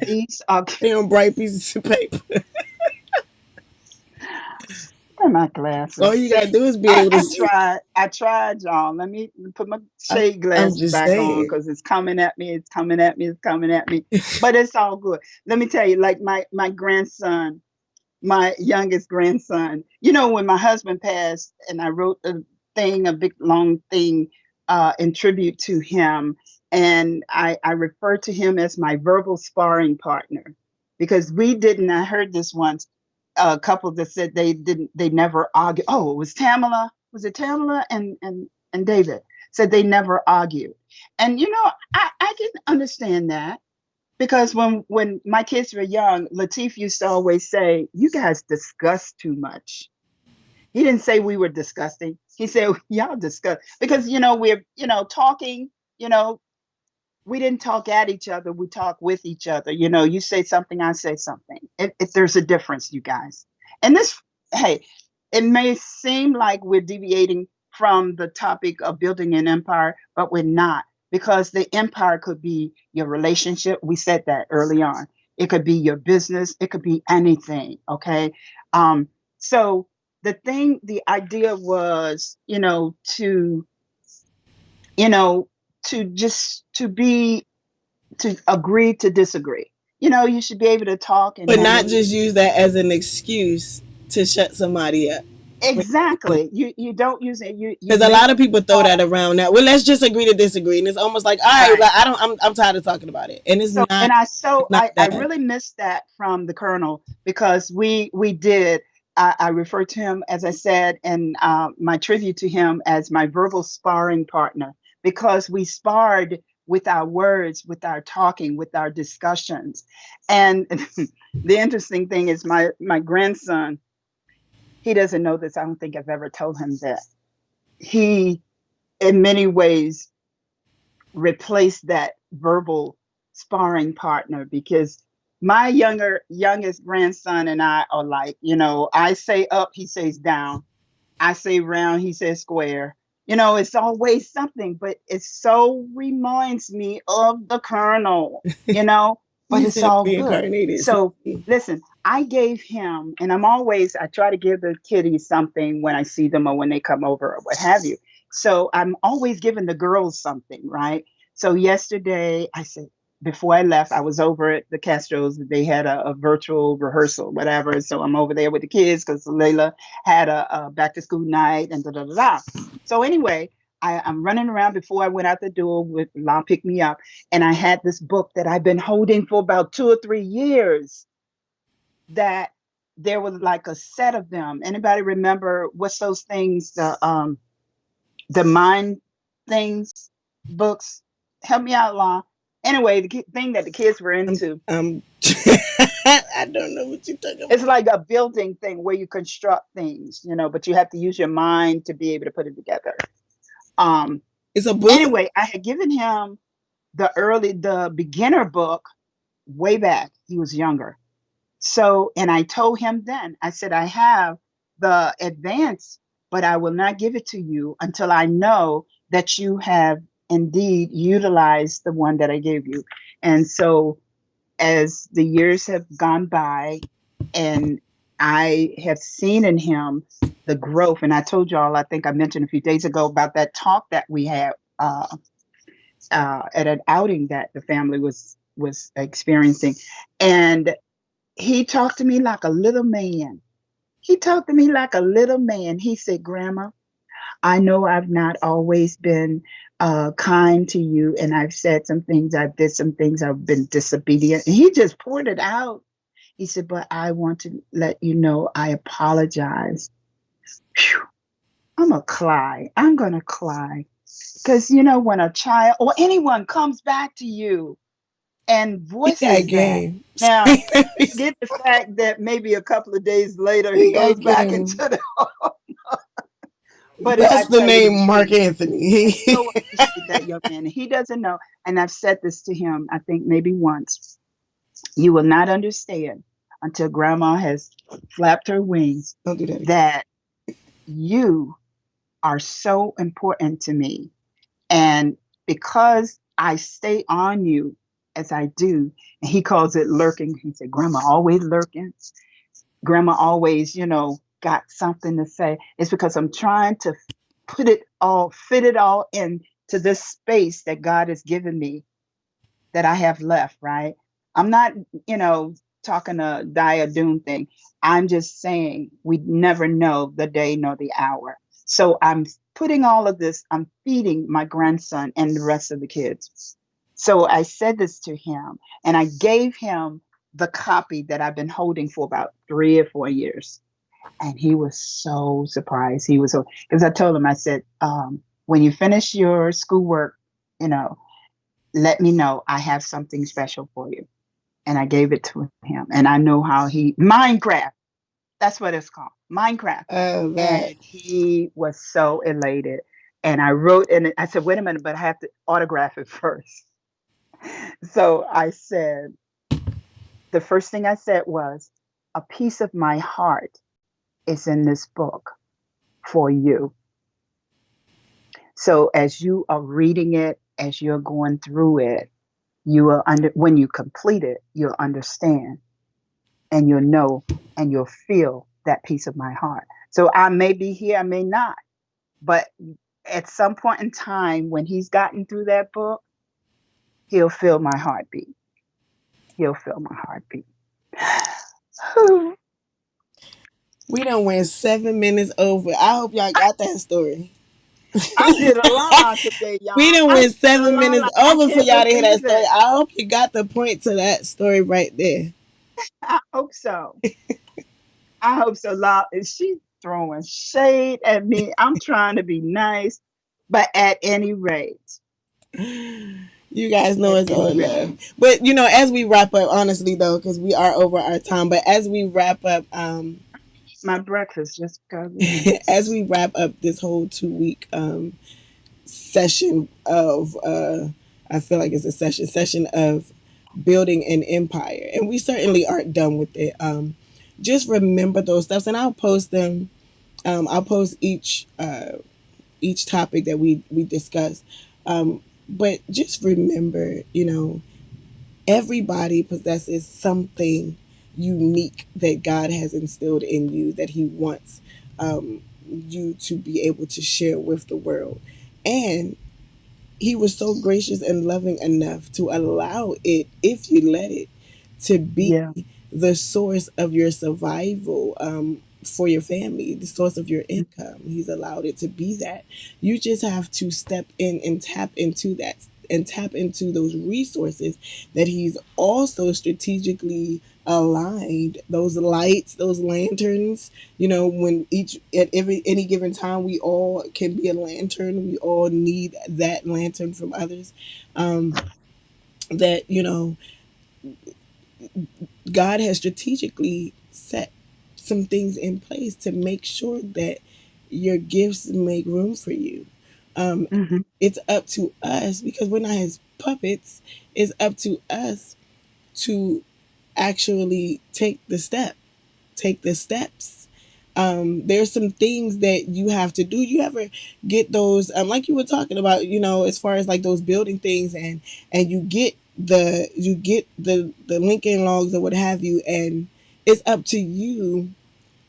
These are They on bright pieces of paper. where are my All glasses? you gotta See, do is be I, able to I see. tried. I tried, y'all. Let me put my I, shade I'm glasses just back on saying. because it's coming at me. It's coming at me. It's coming at me. But it's all good. Let me tell you, like my grandson, my youngest grandson. When my husband passed, and I wrote a big long thing, in tribute to him, and I refer to him as my verbal sparring partner because we didn't. I heard this once. A couple that said they didn't. They never argue. Oh, it was Tamala. Was it Tamala and David said they never argue, and I didn't understand that because when my kids were young, Latif used to always say, "You guys discuss too much." He didn't say we were disgusting. He said, "Y'all discuss," because we're talking. You know, we didn't talk at each other. We talk with each other. You say something, I say something. If there's a difference, you guys. And this, hey, it may seem like we're deviating from the topic of building an empire, but we're not because the empire could be your relationship. We said that early on. It could be your business. It could be anything. Okay. Um, so the idea was, you know, to agree to disagree. You should be able to talk and But have not just use that as an excuse to shut somebody up. exactly. You don't use it. You Because a make lot of people throw that around now. Well, let's just agree to disagree, and it's almost like, all right, right. like I'm tired of talking about it, and So it's not I that. really missed that from the colonel because we did. I refer to him, as I said, and my tribute to him as my verbal sparring partner because we sparred with our words, with our talking, with our discussions. And the interesting thing is my grandson, he doesn't know this. I don't think I've ever told him that. He, in many ways, replace that verbal sparring partner because my youngest grandson and I are like, I say up, he says down. I say round, he says square. It's always something, but it so reminds me of the Colonel, but You it's said all good. reincarnated. So So listen, I gave him, and I try to give the kiddies something when I see them or when they come over or what have you. So I'm always giving the girls something, right? So yesterday, before I left, I was over at the Castros. They had a virtual rehearsal, whatever. So I'm over there with the kids because Layla had a back to school night and da da da da. So anyway, I'm running around before I went out the door with Mom pick me up, and I had this book that I've been holding for about 2 or 3 years. that there was like a set of them. Anybody remember what's those things? The mind things books. Help me out, Law. Anyway, the thing that the kids were into. Um, I don't know what you're talking It's about. like a building thing where you construct things, but you have to use your mind to be able to put it together. Um, It's a book. anyway, I had given him the beginner book way back. He was younger. So, and I told him then, I said, I have the advance, but I will not give it to you until I know that you have indeed utilized the one that I gave you. And so, as the years have gone by, and I have seen in him the growth, and I told y'all, I think I mentioned a few days ago about that talk that we had at an outing that the family was experiencing, and he talked to me like a little man. He talked to me like a little man. He said, Grandma, I know I've not always been kind to you, and I've said some things, I've did some things, I've been disobedient. And he just poured it out. He said, but I want to let you know I apologize. Phew, I'm going to cry. I'm going to cry. Because, when a child or anyone comes back to you and He got voices that, game. now, forget the fact that maybe a couple of days later he He goes got back into game. the, but I That's the tell you the name, Mark truth. Anthony. I so appreciate that young man. He doesn't know, and I've said this to him, I think maybe once. You will not understand until grandma has flapped her wings Don't do that again. that you are so important to me. And because I stay on you as I do, and he calls it lurking. He said, Grandma always lurking. Grandma always, got something to say. It's because I'm trying to fit it all into this space that God has given me that I have left, right? I'm not, talking a die or doom thing. I'm just saying we never know the day nor the hour. So I'm putting all of this, I'm feeding my grandson and the rest of the kids. So I said this to him and I gave him the copy that I've been holding for about 3 or 4 years. And he was so surprised. He was so, because I told him, I said, when you finish your schoolwork, you know, let me know. I have something special for you. And I gave it to him. And I know how Minecraft, that's what it's called, Minecraft. That. And he was so elated. And I wrote, and I said, wait a minute, but I have to autograph it first. So I said, the first thing I said was, a piece of my heart is in this book for you. So as you are reading it, as you're going through it, you will when you complete it, you'll understand and you'll know and you'll feel that piece of my heart. So I may be here, I may not, but at some point in time when he's gotten through that book, he'll feel my heartbeat. He'll feel my heartbeat. We done went 7 minutes over. I hope y'all got that story. I did a lot today, We y'all. done I went did a 7 minutes lot. I over for can't y'all to hear that believe story. it. I hope you got the point to that story right there. I hope so. I hope so. She's throwing shade at me. I'm trying to be nice, but You guys know at it's any all rate, love. But as we wrap up, honestly though, because we are over our time, but as we wrap up, my breakfast just got in. as we wrap up this whole 2 week session of I feel like it's a session of building an empire, and we certainly aren't done with it. Just remember those steps, and I'll post them. I'll post each topic that we discuss. But just remember, everybody possesses something unique that God has instilled in you that He wants you to be able to share with the world. And He was so gracious and loving enough to allow it, if you let it, to be Yeah, the source of your survival, for your family, the source of your income. He's allowed it to be that. You just have to step in and tap into that and tap into those resources that he's also strategically aligned. Those lights, those lanterns, you know, when each at every any given time we all can be a lantern. We all need that lantern from others. Um, that, you know, God has strategically set some things in place to make sure that your gifts make room for you. Um, Hmm. it's up to us, because we're not his puppets. It's up to us to actually take the steps. There's some things that you have to do. You ever get those, like you were talking about, you know, as far as like those building things, and you get the Lincoln logs or what have you, and it's up to you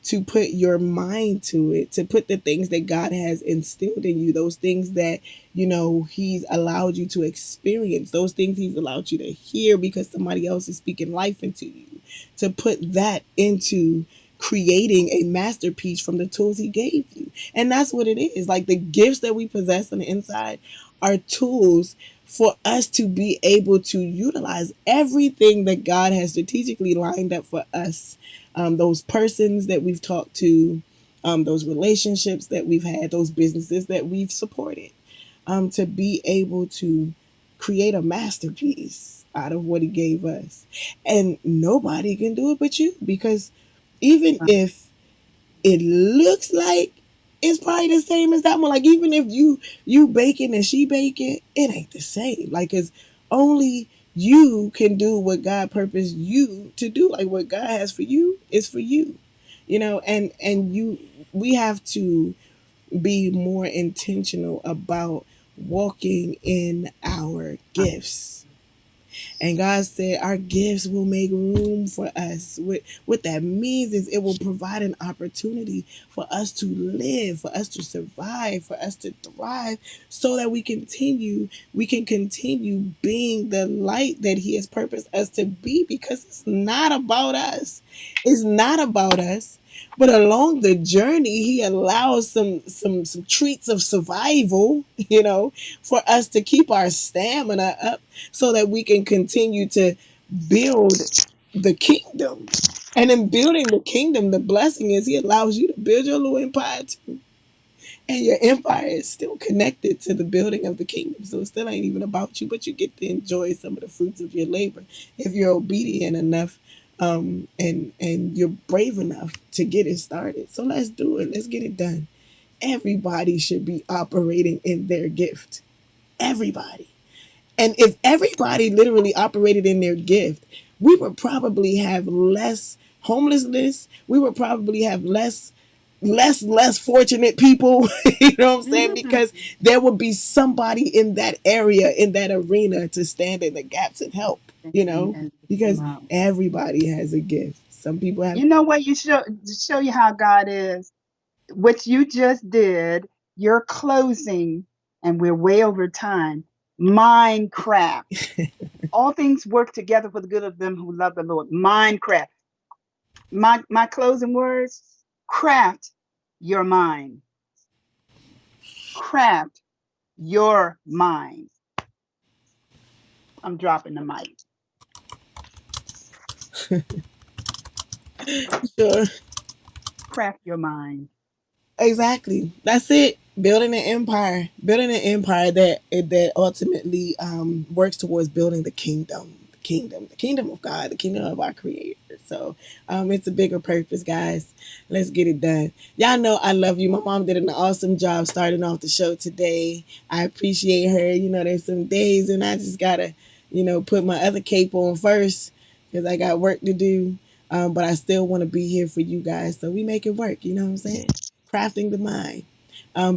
to put your mind to it, to put the things that God has instilled in you, those things that, you know, He's allowed you to experience, those things He's allowed you to hear because somebody else is speaking life into you, to put that into creating a masterpiece from the tools He gave you. And that's what it is. Like the gifts that we possess on the inside are tools for us to be able to utilize everything that God has strategically lined up for us, those persons that we've talked to, those relationships that we've had, those businesses that we've supported, to be able to create a masterpiece out of what He gave us. And nobody can do it but you, because even if it looks like it's probably the same as that one, like even if you baking and she baking, it ain't the same. Like, it's only you can do what God purposed you to do. Like what God has for you is for you, you know. And you we have to be more intentional about walking in our gifts. And God said our gifts will make room for us. What that means is it will provide an opportunity for us to live, for us to survive, for us to thrive, so that we can continue being the light that He has purposed us to be, because it's not about us. It's not about us. But along the journey, He allows some treats of survival, you know, for us to keep our stamina up, so that we can continue to build the kingdom. And in building the kingdom, the blessing is He allows you to build your little empire too. And your empire is still connected to the building of the kingdom. So it still ain't even about you, but you get to enjoy some of the fruits of your labor if you're obedient enough, and you're brave enough to get it started. So let's do it. Let's get it done. Everybody should be operating in their gift. Everybody. And if everybody literally operated in their gift, we would probably have less homelessness. We would probably have less fortunate people. You know what I'm saying? Hmm. Because there would be somebody in that area, in that arena, to stand in the gaps and help, you know, And lift them because up. everybody has a gift. Some people have. You know what? You show you how God is. What you just did, your closing, and we're way over time. Minecraft. All things work together for the good of them who love the Lord. Minecraft. My closing words: craft your mind. Craft your mind. I'm dropping the mic. Sure. Craft your mind. Exactly. That's it. Building an empire. Building an empire that ultimately works towards building the kingdom. The kingdom of God, the kingdom of our Creator. So it's a bigger purpose, guys. Let's get it done. Y'all know I love you. My mom did an awesome job starting off the show today. I appreciate her. You know, there's some days and I just gotta, you know, put my other cape on first because I got work to do. But I still want to be here for you guys. So we make it work. You know what I'm saying? Crafting the mind,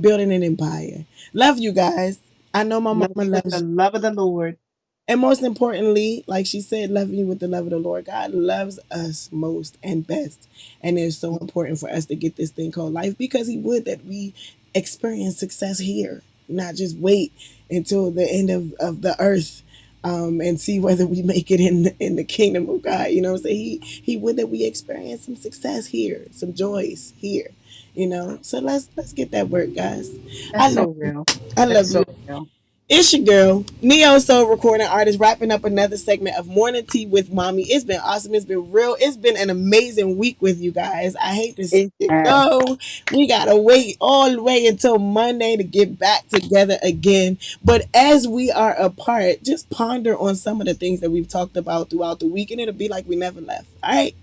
building an empire. Love you guys. I know my Love mama you with the loves you. love of the Lord. And most importantly, like she said, loving you with the love of the Lord. God loves us most and best. And it's so important for us to get this thing called life, because He would that we experience success here, not just wait until the end of the earth, and see whether we make it in the kingdom of God. You know, so He would that we experience some success here, some joys here. You know, so let's get that work, guys. I That's love so you. real. I That's love you. so real. It's your girl, Neo Soul recording artist, wrapping up another segment of Morning Tea with Mommy. It's been awesome. It's been real. It's been an amazing week with you guys. I hate to see It it has. go. We gotta wait all the way until Monday to get back together again. But as we are apart, just ponder on some of the things that we've talked about throughout the week, and it'll be like we never left. All right.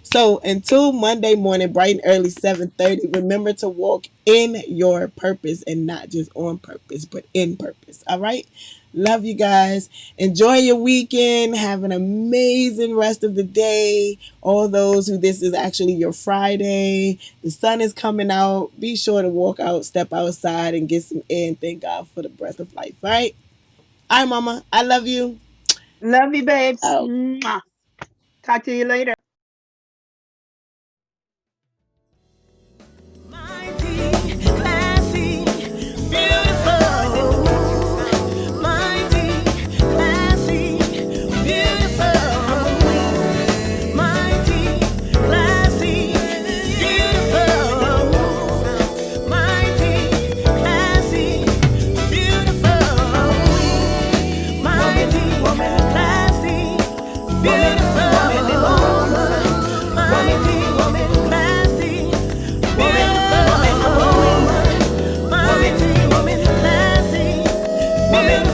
So until Monday morning, bright and early, 7:30. Remember to walk in your purpose and not just on purpose, but in purpose. All right. Love you guys. Enjoy your weekend. Have an amazing rest of the day. All those who this is actually your Friday. The sun is coming out. Be sure to walk out, step outside, and get some air. And thank God for the breath of life. All right. All right, Mama. I love you. Love you, babes. Out. Mwah. Talk to you later. Mighty, classy, beautiful. Mighty, classy, beautiful. Mighty, classy, beautiful. Mighty, classy, beautiful. Mighty, classy, beautiful. Mighty, classy, beautiful. Mighty, classy, beautiful.